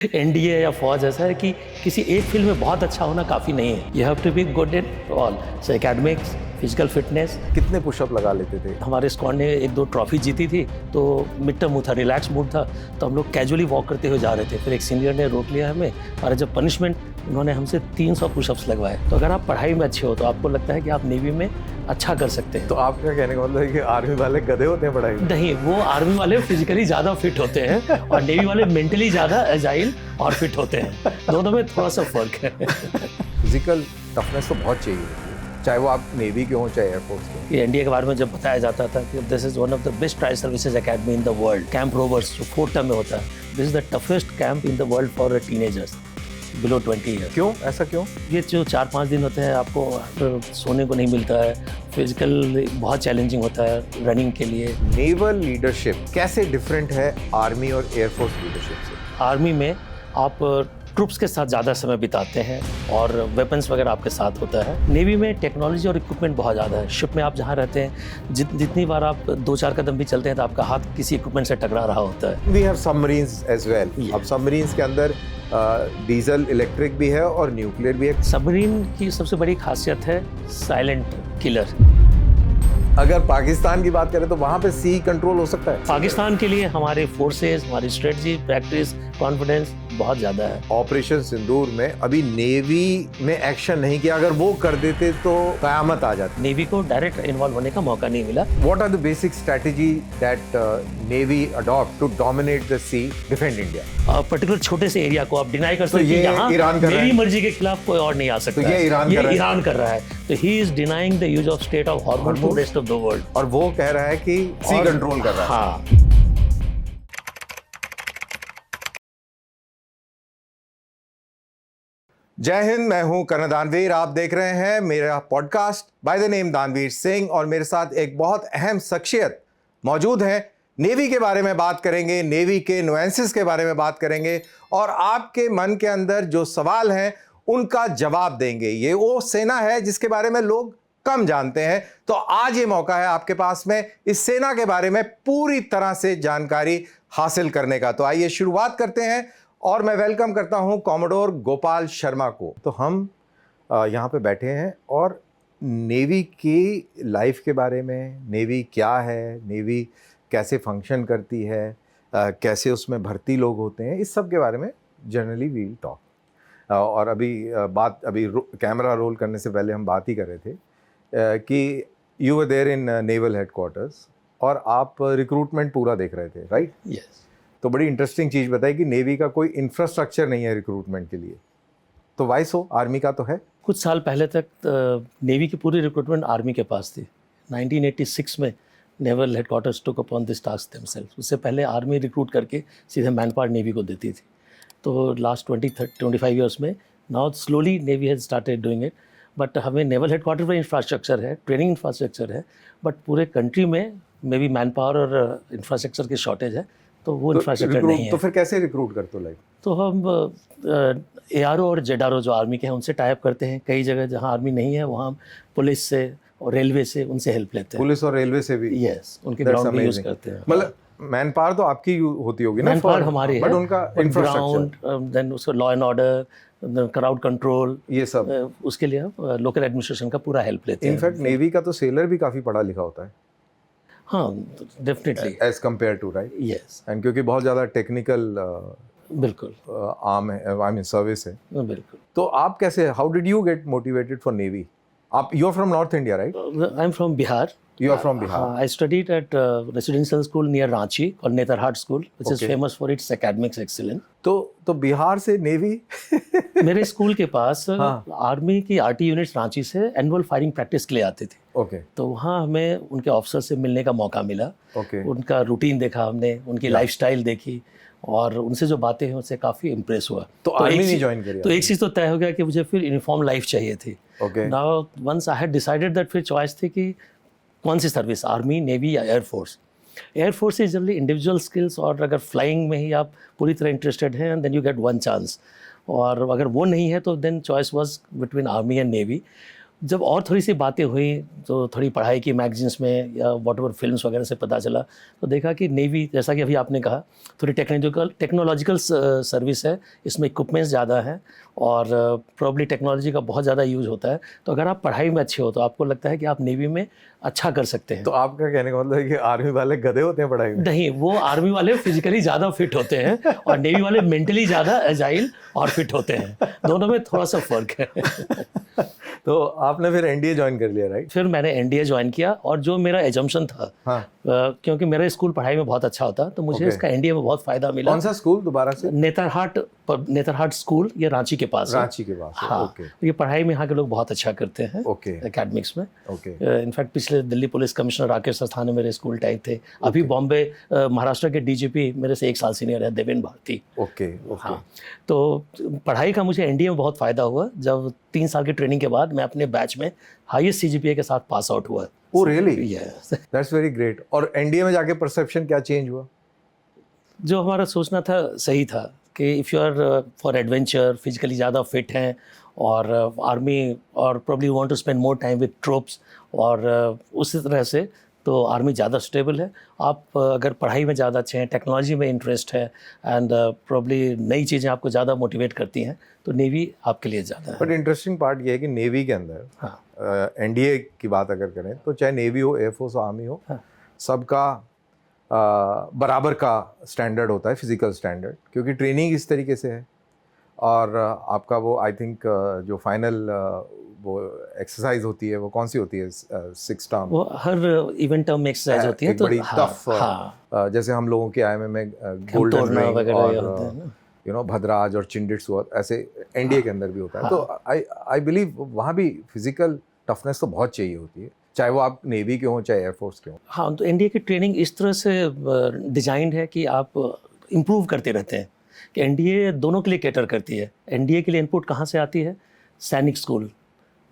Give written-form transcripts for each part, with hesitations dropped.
NDA या फौज ऐसा है कि किसी एक फील्ड में बहुत अच्छा होना काफ़ी नहीं है। You have to be good in all, so academics, physical fitness. कितने पुशअप लगा लेते थे? हमारे स्क्वाड ने 1-2 ट्रॉफी जीती थी, तो मिड टर्म मूड था, रिलैक्स मूड था, तो हम लोग कैजुअली वॉक करते हुए जा रहे थे। फिर एक सीनियर ने रोक लिया हमें और जब पनिशमेंट उन्होंने हमसे 300 पुशअप्स लगवाए। तो अगर आप पढ़ाई में अच्छे हो तो आपको लगता है कि आप नेवी में अच्छा कर सकते हैं। तो आपका कहने का मतलब है कि आर्मी वाले गधे होते हैं पढ़ाई में? नहीं, वो आर्मी वाले फिजिकली ज़्यादा फिट होते हैं और नेवी वाले मेंटली ज़्यादा एजाइल और फिट होते हैं। दोनों में थोड़ा सा फर्क है। फिजिकल टफनेस तो बहुत चाहिए होती है, चाहे वो आप नेवी के हों चाहे एयरफोर्स के हों। ये एनडीए के बारे में जब बताया जाता था कि this is one of the best trial services academy in the world, camp rovers जो 4 टर्म में होता है, this is the toughest camp in the world for teenagers below 20 year. क्यों, ऐसा क्यों? ये जो 4-5 दिन होते हैं, आपको सोने को नहीं मिलता है, फिजिकल बहुत चैलेंजिंग होता है रनिंग के लिए। नेवल लीडरशिप कैसे डिफरेंट है आर्मी और एयरफोर्स लीडरशिप से? आर्मी में आप ट्रूप्स के साथ ज़्यादा समय बिताते हैं और वेपन्स वगैरह आपके साथ होता है। नेवी में टेक्नोलॉजी और इक्विपमेंट बहुत ज़्यादा है। शिप में आप जहाँ रहते हैं, जितनी बार आप 2-4 कदम भी चलते हैं तो आपका हाथ किसी इक्विपमेंट से टकरा रहा होता है। We have submarines as well. Yeah. अब सबमरीन्स के अंदर डीजल इलेक्ट्रिक भी है और न्यूक्लियर भी है। सबमरीन की सबसे बड़ी खासियत है साइलेंट किलर। अगर पाकिस्तान की बात करें तो वहाँ पे सी कंट्रोल हो सकता है? पाकिस्तान के लिए हमारे फोर्सेस, हमारी स्ट्रेटजी, प्रैक्टिस, कॉन्फिडेंस बहुत ज़्यादा है। ऑपरेशन सिंदूर में अभी नेवी ने एक्शन नहीं किया, अगर वो कर देते तो कयामत आ जाती। नेवी को डायरेक्ट इन्वॉल्व होने का मौका नहीं मिला। What are the basic strategy that Navy adopt to dominate the sea, defend India? Particular छोटे से एरिया को आप डिनाई कर सकते ये हैं कि यहाँ ईरान कर रहा मेरी है। मर्जी के खिलाफ कोई और नहीं आ सकता। तो ये ईरान कर रहा है। तो he is denying the use of state of hormone to rest of the world. और वो कह रहा है कि सी कंट्रोल कर रहा है। हाँ। जय हिंद, मैं हूं कर्ण दानवीर। आप देख रहे हैं मेरा पॉडकास्ट बाय द नेम दानवीर सिंह और मेरे साथ एक बहुत अहम शख्सियत मौजूद है। नेवी के बारे में बात करेंगे, नेवी के नुएंसेस के बारे में बात करेंगे और आपके मन के अंदर जो सवाल हैं उनका जवाब देंगे। ये वो सेना है जिसके बारे में लोग कम जानते हैं, तो आज ये मौका है आपके पास में इस सेना के बारे में पूरी तरह से जानकारी हासिल करने का। तो आइए शुरुआत करते हैं और मैं वेलकम करता हूं कॉमोडोर गोपाल शर्मा को। तो हम यहाँ पे बैठे हैं और नेवी की लाइफ के बारे में, नेवी क्या है, नेवी कैसे फंक्शन करती है, कैसे उसमें भर्ती लोग होते हैं, इस सब के बारे में जनरली वी विल टॉक। और अभी कैमरा रोल करने से पहले हम बात ही कर रहे थे कि you were there in naval headquarters और आप रिक्रूटमेंट पूरा देख रहे थे, राइट? यस। तो बड़ी इंटरेस्टिंग चीज़ बताई कि नेवी का कोई इंफ्रास्ट्रक्चर नहीं है रिक्रूटमेंट के लिए, तो वाइस हो आर्मी का तो है। कुछ साल पहले तक नेवी की पूरी रिक्रूटमेंट आर्मी के पास थी। 1986 में naval headquarters took upon this task themselves. उससे पहले आर्मी रिक्रूट करके सीधे मैन पावर नेवी को देती थी। तो लास्ट 25 ईयर्स में now slowly navy has started doing it. But हमें नेवल हेडक्वार्टर पर इंफ्रास्ट्रक्चर है, ट्रेनिंग इंफ्रास्ट्रक्चर है, बट पूरे कंट्री में मे बी मैन पावर और इंफ्रास्ट्रक्चर की शॉर्टेज है, तो वो इंफ्रास्ट्रक्चर नहीं है। तो फिर कैसे रिक्रूट करते हो? लाइक तो हम ARO और ZRO जो आर्मी के हैं उनसे टाइप करते हैं। कई जगह जहाँ आर्मी नहीं है वहाँ हम पुलिस से और रेलवे से उनसे हेल्प लेते हैं। पुलिस और रेलवे से भी? यस, उनके ग्राउंड में यूज़ करते हैं। मतलब मैन पावर तो आपकी होती होगी ना? मैन पावर हमारे है, बट उनका ग्राउंड, देन उसका law and order, crowd control, ये सब उसके लिए हम लोकल एडमिनिस्ट्रेशन का पूरा हेल्प लेते हैं। इनफैक्ट नेवी का तो सेलर भी काफ़ी पढ़ा लिखा होता है। हाँ, definitely, as compare to, right? Yes, and क्योंकि बहुत ज़्यादा टेक्निकल बिल्कुल आर्म है, आई मीन सर्विस है। बिल्कुल। तो आप कैसे, how did you get motivated for navy? आप, you are from North India, right? I am from Bihar. You are from Bihar. I studied at residential school near Ranchi called Netarhat School, which is Okay. famous for its academics excellence. तो बिहार से navy? मेरे school के पास हाँ. Army की RT units Ranchi से annual firing practice के लिए आते थे। ओके तो वहाँ हमें उनके ऑफिसर से मिलने का मौका मिला। ओके उनका रूटीन देखा हमने, उनकी लाइफस्टाइल देखी और उनसे जो बातें हैं उससे काफ़ी इम्प्रेस हुआ। तो आर्मी नहीं ज्वाइन करी? तो एक चीज़ तो तय हो गया कि मुझे फिर यूनिफॉर्म लाइफ चाहिए थी। Okay now once I had decided that, फिर चॉइस थी कि कौन सी सर्विस, आर्मी, नेवी या air force. Air force is generally individual skills और अगर फ्लाइंग में ही आप पूरी तरह इंटरेस्टेड हैं then you get one chance, और अगर वो नहीं है तो then choice was between army and navy. जब और थोड़ी सी बातें हुई तो थोड़ी पढ़ाई की मैगजीन्स में या वॉटएवर फिल्म्स वगैरह से पता चला, तो देखा कि नेवी, जैसा कि अभी आपने कहा, थोड़ी टेक्नोलॉजिकल सर्विस है, इसमें इक्विपमेंट्स ज़्यादा हैं और प्रॉब्ली टेक्नोलॉजी का बहुत ज़्यादा यूज़ होता है। तो अगर आप पढ़ाई में अच्छे हो तो आपको लगता है कि आप नेवी में अच्छा कर सकते हैं। तो आपका कहने का मतलब है कि आर्मी वाले गधे होते हैं पढ़ाई में? नहीं, वो आर्मी वाले फिजिकली ज़्यादा फिट होते हैं और नेवी वाले मेंटली ज़्यादा एजाइल और फिट होते हैं। दोनों में थोड़ा सा फ़र्क है। तो आपने फिर एनडीए ज्वाइन कर लिया, राइट? फिर मैंने एनडीए ज्वाइन किया और जो मेरा एजम्पशन था, हाँ। क्योंकि मेरा स्कूल पढ़ाई में बहुत अच्छा होता तो मुझे इसका एनडीए में बहुत फ़ायदा मिला। कौन सा स्कूल दोबारा से? नेतरहाट स्कूल, ये रांची के पास है। रांची के पास है, हाँ, ओके। ये पढ़ाई में यहाँ के लोग बहुत अच्छा करते हैं, ओके। एकेडमिक्स में। ओके। इनफैक्ट पिछले दिल्ली पुलिस कमिश्नर राकेश अस्थाना मेरे स्कूल टाइम थे। अभी बॉम्बे महाराष्ट्र के डीजीपी मेरे से 1 साल सीनियर है, देवेंद्र भारती। ओके। हाँ, तो पढ़ाई का मुझे एनडीए में बहुत फ़ायदा हुआ जब 3 साल की ट्रेनिंग के बाद मैं अपने बैच में हाईएस्ट सीजीपीए के साथ पास आउट हुआ। Oh really? Yes. That's very great. और एनडीए में जाके परसेप्शन क्या चेंज हुआ? जो हमारा सोचना था सही था कि if you are for adventure, physically ज़्यादा फिट हैं और आर्मी और probably want to spend more time with troops और उसी तरह से तो आर्मी ज़्यादा स्टेबल है। आप अगर पढ़ाई में ज़्यादा अच्छे हैं, टेक्नोलॉजी में इंटरेस्ट है एंड प्रॉब्ली नई चीज़ें आपको ज़्यादा मोटिवेट करती हैं, तो नेवी आपके लिए ज़्यादा है। बट इंटरेस्टिंग पार्ट ये है कि नेवी के अंदर, हाँ, एनडीए की बात अगर करें तो चाहे नेवी हो, एयरफोर्स हो, आर्मी हो, हाँ, सबका बराबर का स्टैंडर्ड होता है, फिजिकल स्टैंडर्ड, क्योंकि ट्रेनिंग इस तरीके से है। और आपका वो आई थिंक जो फाइनल वो एक्सरसाइज होती है वो कौन सी होती है? 6 टर्म, वो हर इवेंट टर्म में एक्सरसाइज होती है। एक बड़ी हाँ, टफ, हाँ, जैसे हम लोगों के आईएमए में गोल्डन तोड़ना रिंग वगैरह ये होता है और ना। यू नो भद्राज और चिंडिट्स ऐसे एनडीए के अंदर भी होता है। तो आई बिलीव वहाँ भी फिजिकल टफनेस तो बहुत चाहिए होती है, चाहे वो आप नेवी के हों चाहे एयरफोर्स के हों। हाँ, तो एनडीए की ट्रेनिंग इस तरह से डिजाइंड है कि आप इम्प्रूव करते रहते हैं, कि एनडीए दोनों के लिए कैटर करती है। एनडीए के लिए इनपुट कहाँ से आती है? सैनिक स्कूल,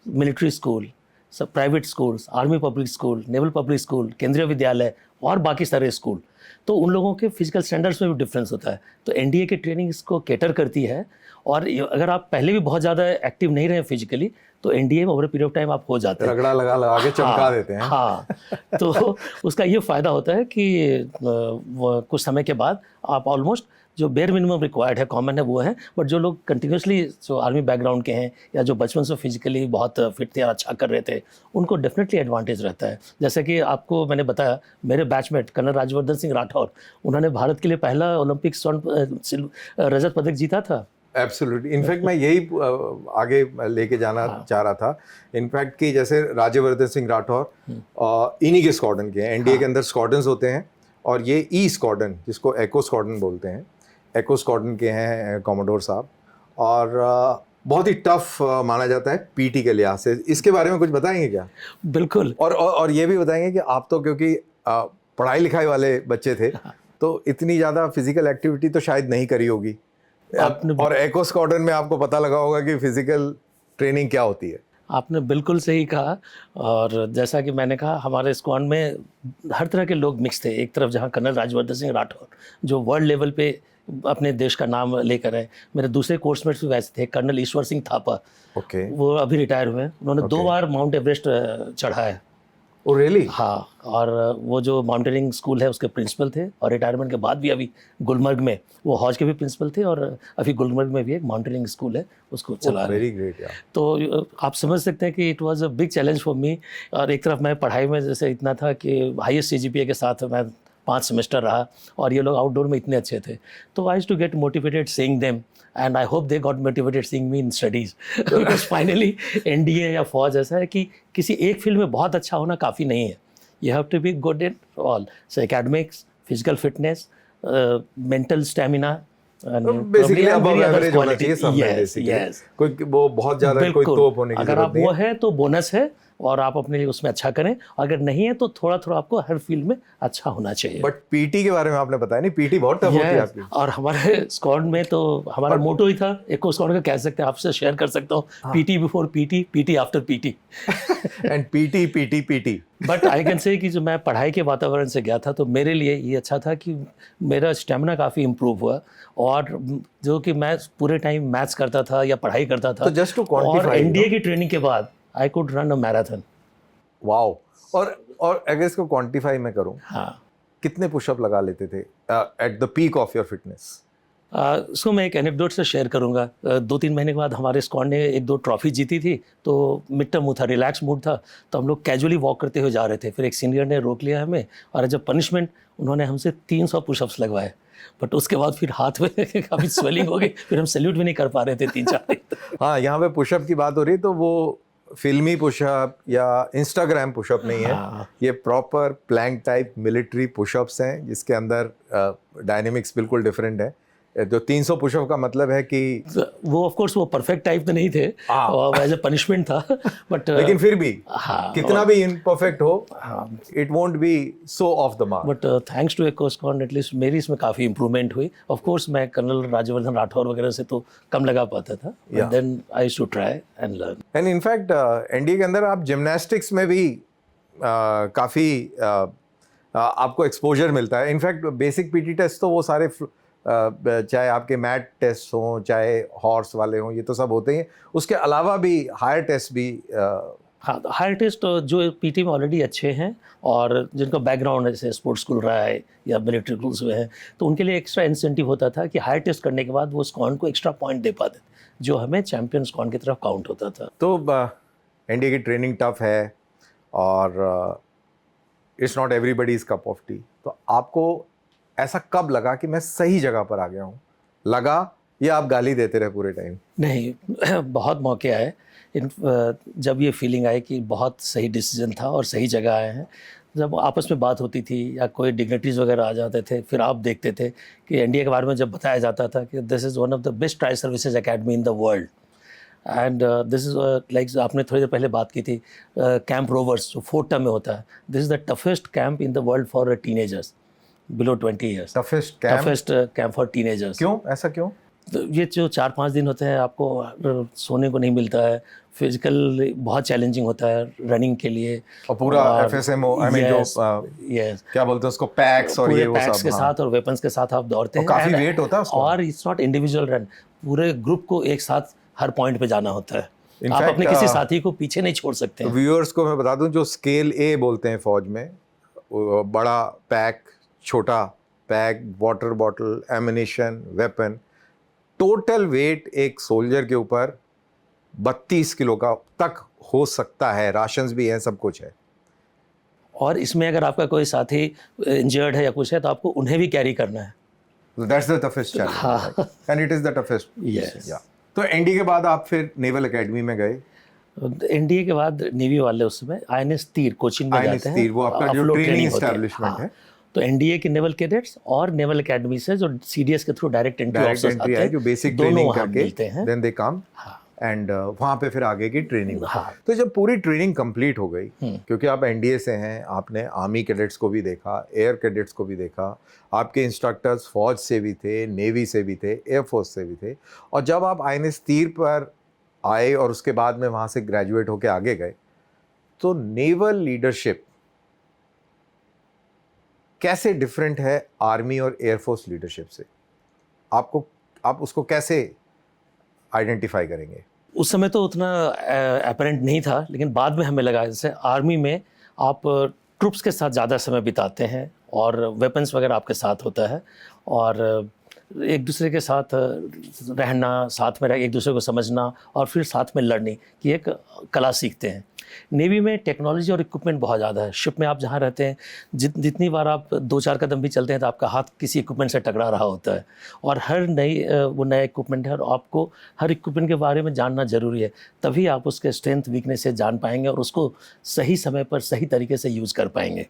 मिलिट्री स्कूल, सब private schools, army public school, naval public school, केंद्रीय विद्यालय और बाकी सारे स्कूल। तो उन लोगों के फिजिकल स्टैंडर्ड्स में भी डिफरेंस होता है। तो एनडीए की ट्रेनिंग इसको कैटर करती है। और अगर आप पहले भी बहुत ज़्यादा एक्टिव नहीं रहे फिजिकली तो एनडीए में ओवर पीरियड ऑफ टाइम आप हो जाते हैं, रगड़ा लगा के चमका देते हैं। हाँ, तो उसका ये फ़ायदा होता है कि कुछ समय के बाद आप ऑलमोस्ट जो बेयर मिनिमम रिक्वायर्ड है, कॉमन है, वो है। बट जो लोग कंटिन्यूसली जो आर्मी बैकग्राउंड के हैं या जो बचपन से फिजिकली बहुत फिट थे और अच्छा कर रहे थे, उनको डेफिनेटली एडवांटेज रहता है। जैसे कि आपको मैंने बताया, मेरे बैचमेट कर्नल राज्यवर्धन सिंह राठौर, उन्होंने भारत के लिए पहला ओलंपिक स्वर्ण रजत पदक जीता था। एब्सोल्युटली। इनफैक्ट मैं यही आगे लेके जाना चाह रहा था। इनफैक्ट कि जैसे राज्यवर्धन सिंह राठौर इन्हीं के स्क्वाड्रन के हैं। एनडीए के अंदर स्क्वाड्रन्स होते हैं और ये ई स्क्वाड्रन, जिसको एको स्क्वाड्रन बोलते हैं, एको स्क्वाड्रन के हैं कॉमोडोर साहब। और बहुत ही टफ माना जाता है पीटी के लिहाज से। इसके बारे में कुछ बताएंगे क्या? बिल्कुल। और ये भी बताएंगे कि आप तो क्योंकि पढ़ाई लिखाई वाले बच्चे थे, तो इतनी ज़्यादा फिजिकल एक्टिविटी तो शायद नहीं करी होगी, और एको स्क्वाड्रन में आपको पता लगा होगा कि फिजिकल ट्रेनिंग क्या होती है। आपने बिल्कुल सही कहा। और जैसा कि मैंने कहा, हमारे स्क्वाड में हर तरह के लोग मिक्स थे। एक तरफ जहाँ कर्नल राज्यवर्धन सिंह राठौर जो वर्ल्ड लेवल पे अपने देश का नाम लेकर आए, मेरे दूसरे कोर्समेट्स भी वैसे थे। कर्नल ईश्वर सिंह थापा, ओके, वो अभी रिटायर हुए हैं, उन्होंने 2 बार माउंट एवरेस्ट चढ़ा है। Oh really? हाँ, और वो जो माउंटेनिंग स्कूल है उसके प्रिंसिपल थे, और रिटायरमेंट के बाद भी अभी गुलमर्ग में वो हौज के भी प्रिंसिपल थे, और अभी गुलमर्ग में भी एक माउंटेनिंग स्कूल है, उसको चला रहे हैं। वेरी ग्रेट यार। तो आप समझ सकते हैं कि it was a big challenge for me. और एक तरफ मैं पढ़ाई में जैसे इतना था कि हाईएस्ट सीजीपीए के साथ मैं 5 सेमेस्टर रहा, और ये लोग आउटडोर में इतने अच्छे थे, तो I used to get motivated seeing them, and I hope they got motivated seeing me in studies. Because finally NDA या फौज ऐसा है कि किसी एक फील्ड में बहुत अच्छा होना काफ़ी नहीं है। You have to be good in all. So academics, physical fitness, mental stamina, and basically probably above every other average होना quality. चाहिए सब में। Yes, basically yes. कोई वो बहुत ज्यादा कोई बिल्कुल। तोप होने की अगर जरूरत आप नहीं वो है। है तो बोनस है, और आप अपने लिए उसमें अच्छा करें। अगर नहीं है तो थोड़ा थोड़ा आपको हर फील्ड में अच्छा होना चाहिए। बट पीटी के बारे में आपने बताया नहीं, पीटी बहुत टफ होती है Yes, आपकी। और हमारे स्क्वाड में तो हमारा मोटो ही था, एको स्क्वाड का, कह सकते हैं, आपसे शेयर कर सकता हूँ, PT before PT, PT after PT. And PT PT PT. But I can say कि जो मैं पढ़ाई के वातावरण से गया था, तो मेरे लिए ये अच्छा था कि मेरा स्टेमिना काफ़ी इम्प्रूव हुआ, और जो कि मैं पूरे टाइम मैथ्स करता था या पढ़ाई करता था। तो just to quantify, और एनडीए की ट्रेनिंग के बाद I could run a marathon. Wow. और अगर इसको क्वांटिफाई मैं करूं, हाँ, कितने पुशअप लगा लेते थे at the peak of your fitness? इसको मैं एक एनेक्डोट से शेयर करूंगा। 2-3 महीने के बाद हमारे स्क्वाड ने 1-2 ट्रॉफी जीती थी, तो मिड टर्म था, रिलैक्स मूड था, तो हम लोग कैजुअली वॉक करते हुए जा रहे थे। फिर एक सीनियर ने रोक लिया हमें और एज अ पनिशमेंट उन्होंने हमसे 300 पुशअप्स लगवाए। बट उसके बाद फिर हाथ में काफ़ी स्वेलिंग हो गई, फिर हम सैल्यूट भी नहीं कर पा रहे थे 3-4 दिन। हाँ, यहाँ पे पुशअप की बात हो रही है तो वो फिल्मी पुशअप या इंस्टाग्राम पुशअप नहीं है। हाँ। ये proper plank type military pushups हैं जिसके अंदर डायनेमिक्स बिल्कुल डिफरेंट है। जो 300 पुशअप का मतलब है कि वो ऑफ कोर्स वो परफेक्ट टाइप तो नहीं थे, हाँ। और एज अ पनिशमेंट था, बट लेकिन फिर भी हाँ, कितना भी इम्परफेक्ट हो, हाँ, it won't be so off the mark. But thanks to EcoSquad at least मेरी इसमें काफ़ी इंप्रूवमेंट हुई। ऑफ कोर्स मैं कर्नल राज्यवर्धन राठौर वगैरह से तो कम लगा पाता था, but Yeah. Then I should try and learn. And in fact NDA के अंदर आप जिम्नास्टिक्स में भी काफ़ी आपको एक्सपोजर मिलता है। इनफैक्ट बेसिक पीटी टेस्ट तो वो सारे चाहे आपके मैट टेस्ट हों, चाहे हॉर्स वाले हों, ये तो सब होते ही हैं। उसके अलावा भी हायर टेस्ट भी हाँ, हायर टेस्ट जो पीटी में ऑलरेडी अच्छे हैं और जिनका बैकग्राउंड जैसे स्पोर्ट्स स्कूल रहा है या मिलिट्री स्कूल्स में है, तो उनके लिए एक्स्ट्रा इंसेंटिव होता था कि हायर टेस्ट करने के बाद वो स्क्वाड को एक्स्ट्रा पॉइंट दे पाते थे, जो हमें चैंपियन स्क्वाड की तरफ काउंट होता था। तो एनडीए की ट्रेनिंग टफ है और it's not everybody's cup of T. तो आपको ऐसा कब लगा कि मैं सही जगह पर आ गया हूँ? लगा या आप गाली देते रहे पूरे टाइम? नहीं, बहुत मौके आए जब ये फीलिंग आई कि बहुत सही डिसीजन था और सही जगह आए हैं। जब आपस में बात होती थी या कोई डिग्निटरीज वगैरह आ जाते थे, फिर आप देखते थे कि एनडीए के बारे में जब बताया जाता था कि this is one of the best tri services academy in the world, and this is like आपने थोड़ी देर पहले बात की थी कैंप रोवर्स जो फोर्ट में होता है, this is the toughest camp in the world for teenagers below 20 years. Toughest camp for teenagers. क्यों? ऐसा क्यों? तो ये जो 4-5 दिन होते हैं, आपको सोने को नहीं मिलता है, फिजिकल बहुत चैलेंजिंग होता है रनिंग के लिए, और पूरा एफएसएमओ, आई मीन जो यस, क्या बोलते हैं उसको, पैक्स और पूरे ये वो पैक्स सब, के हाँ। साथ और वेपन्स के साथ आप दौड़ते और हैं, काफी And- वेट होता है उसको। और इट्स नॉट इंडिविजुअल रन, पूरे ग्रुप को एक साथ हर पॉइंट पे जाना होता है। In आप fact, अपने किसी साथी को पीछे नहीं छोड़ सकते हैं। व्यूअर्स को मैं बता दूं, जो स्केल ए बोलते हैं फौज में, वो बड़ा पैक, छोटा pack, water bottle, ammunition, weapon, total weight एक सोल्जर के ऊपर 32 किलो का तक हो सकता है। राशंस भी हैं, सब कुछ है। और इसमें अगर आपका कोई साथी इंजर्ड है या कुछ है, तो आपको उन्हें भी कैरी करना है। That's the toughest challenge and it is the toughest. Yes. तो एनडी के बाद आप फिर नेवल एकेडमी में गए। एनडीए के बाद नेवी वाले उस समय INS तीर कोचिंग में INS जाते हैं, तीर, वो आपका जो offload ट्रेनिंग training होती है। एस्टैब्लिशमेंट हाँ, है। तो एनडीए के नेवल कैडेट्स और नेवल एकेडमी से जो सीडीएस के through direct entry direct officers entry आते है, हैं, जो बेसिक दोनों ट्रेनिंग वहाँ करके मिलते हैं। देन दे कम हाँ, एंड वहाँ पे फिर आगे की ट्रेनिंग। हाँ। तो जब पूरी ट्रेनिंग कंप्लीट हो गई, क्योंकि आप एनडीए से हैं, आपने आर्मी कैडेट्स को भी देखा, एयर कैडेट्स को भी देखा, आपके इंस्ट्रक्टर्स फौज से भी थे, नेवी से भी थे, एयरफोर्स से भी थे, और जब आप INS तीर पर आए और उसके बाद में वहाँ से ग्रेजुएट होके आगे गए, तो नेवल लीडरशिप कैसे डिफरेंट है आर्मी और एयरफोर्स लीडरशिप से? आप उसको कैसे आइडेंटिफाई करेंगे? उस समय तो उतना अपेरेंट नहीं था, लेकिन बाद में हमें लगा जैसे आर्मी में आप ट्रूप्स के साथ ज़्यादा समय बिताते हैं और वेपन्स वगैरह आपके साथ होता है, और एक दूसरे के साथ रहना, साथ में रह एक दूसरे को समझना और फिर साथ में लड़ने की एक कला सीखते हैं। नेवी में टेक्नोलॉजी और इक्विपमेंट बहुत ज़्यादा है। शिप में आप जहाँ रहते हैं, जितनी बार आप 2-4 कदम भी चलते हैं तो आपका हाथ किसी इक्विपमेंट से टकरा रहा होता है, और हर वो नया इक्विपमेंट है और आपको हर इक्विपमेंट के बारे में जानना ज़रूरी है, तभी आप उसके स्ट्रेंथ वीकनेस से जान पाएंगे और उसको सही समय पर सही तरीके से यूज़ कर पाएंगे।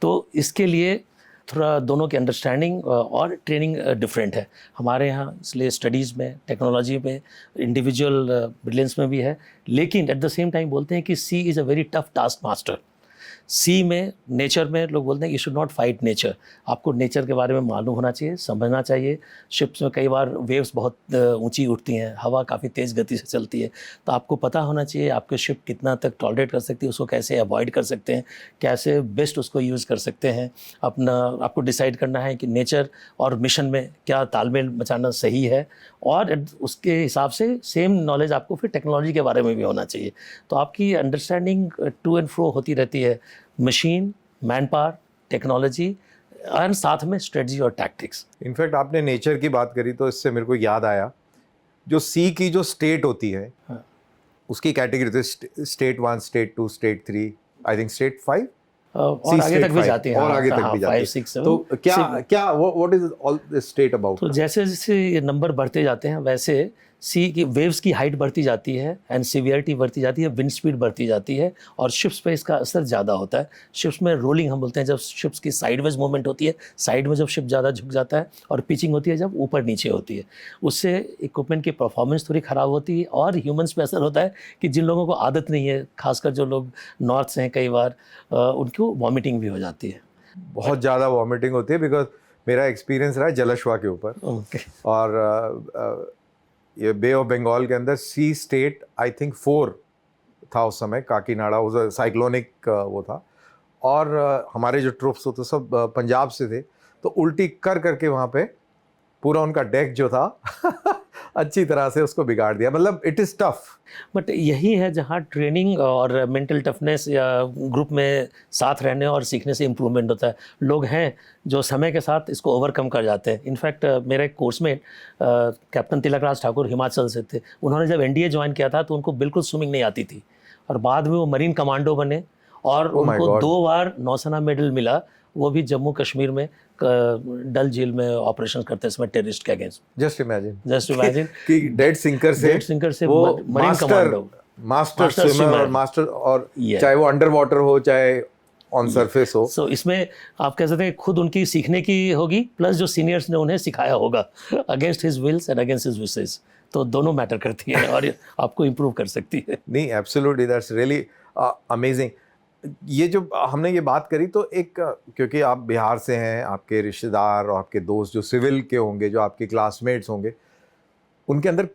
तो इसके लिए थोड़ा दोनों की अंडरस्टैंडिंग और ट्रेनिंग डिफरेंट है हमारे यहाँ, इसलिए स्टडीज़ में, टेक्नोलॉजी में, इंडिविजुअल ब्रिलियंस में भी है, लेकिन एट द सेम टाइम बोलते हैं कि sea is a very tough task master. Sea में, नेचर में लोग बोलते हैं you should not fight nature, आपको नेचर के बारे में मालूम होना चाहिए, समझना चाहिए। शिप्स में कई बार वेव्स बहुत ऊंची उठती हैं, हवा काफ़ी तेज़ गति से चलती है, तो आपको पता होना चाहिए आपके शिप कितना तक टॉलरेट कर सकती है, उसको कैसे अवॉइड कर सकते हैं, कैसे बेस्ट उसको यूज़ कर सकते हैं। आपको डिसाइड करना है कि नेचर और मिशन में क्या तालमेल मचाना सही है, और उसके हिसाब से सेम नॉलेज आपको फिर टेक्नोलॉजी के बारे में भी होना चाहिए। तो आपकी अंडरस्टैंडिंग टू एंड फ्रो होती रहती है, मशीन, मैन पावर, टेक्नोलॉजी और साथ में स्ट्रेटजी और टैक्टिक्स। इनफैक्ट आपने नेचर की बात करी तो इससे मेरे को याद आया, जो सी की जो स्टेट होती है, हाँ। उसकी कैटेगरी होती है state 1, state 2, state 3, I think state 5 और आगे तक भी जाती हैं। और आगे तक भी जाती है। 5, 6, 7। तो क्या what is all this state about? तो जैसे जैसे ये नंबर बढ़ते जाते हैं वैसे सी की वेव्स की हाइट बढ़ती जाती है एंड सीवियरिटी बढ़ती जाती है, विंड स्पीड बढ़ती जाती है, और शिप्स पे इसका असर ज़्यादा होता है। शिप्स में रोलिंग हम बोलते हैं, जब शिप्स की साइडवेज मूवमेंट होती है, साइड में जब शिप ज़्यादा झुक जाता है, और पिचिंग होती है जब ऊपर नीचे होती है, उससे इक्विपमेंट की परफॉर्मेंस थोड़ी ख़राब होती है, और ह्यूमन्स पे असर होता है कि जिन लोगों को आदत नहीं है, खासकर जो लोग नॉर्थ से हैं, कई बार उनको वॉमिटिंग भी हो जाती है। बहुत ज़्यादा वॉमिटिंग होती है, बिकॉज मेरा एक्सपीरियंस रहा है जलश्वा के ऊपर। ओके। और ये बे ऑफ बंगाल के अंदर सी स्टेट आई थिंक 4 था उस समय, काकीनाडा उस साइक्लोनिक वो था, और हमारे जो ट्रूप्स होते सब पंजाब से थे, तो उल्टी कर करके वहाँ पे पूरा उनका डेक जो था अच्छी तरह से उसको बिगाड़ दिया। मतलब इट इज़ टफ। बट यही है जहाँ ट्रेनिंग और मेंटल टफनेस या ग्रुप में साथ रहने और सीखने से इम्प्रूवमेंट होता है। लोग हैं जो समय के साथ इसको ओवरकम कर जाते हैं। इनफैक्ट मेरा एक कोर्समेट कैप्टन तिलक राज ठाकुर हिमाचल से थे। उन्होंने जब एनडीए ज्वाइन किया था तो उनको बिल्कुल स्विमिंग नहीं आती थी, और बाद में वो मरीन कमांडो बने, और उनको 2 बार नौसेना मेडल मिला, वो भी जम्मू कश्मीर में डल झील में ऑपरेशन करते समय टेररिस्ट के अगेंस्ट। जस्ट इमेजिन कि डेड सिंकर से वो मरीन कमांडो, मास्टर स्विमर और मास्टर, और चाहे वो अंडर वाटर हो चाहे ऑन सरफेस हो। सो इसमें आप कह सकते हैं खुद उनकी सीखने की होगी, प्लस जो सीनियर्स ने उन्हें सिखाया होगा against his wills and against his wishes, तो दोनों मैटर करती है और आपको इम्प्रूव कर सकती है। नहीं, एब्सोल्युटली, दैट्स रियली अमेजिंग। ये जो हमने ये बात करी, तो एक क्योंकि आप बिहार से हैं, आपके रिश्तेदार और आपके दोस्त जो सिविल के होंगे, जो आपके क्लासमेट्स होंगे, उनके अंदर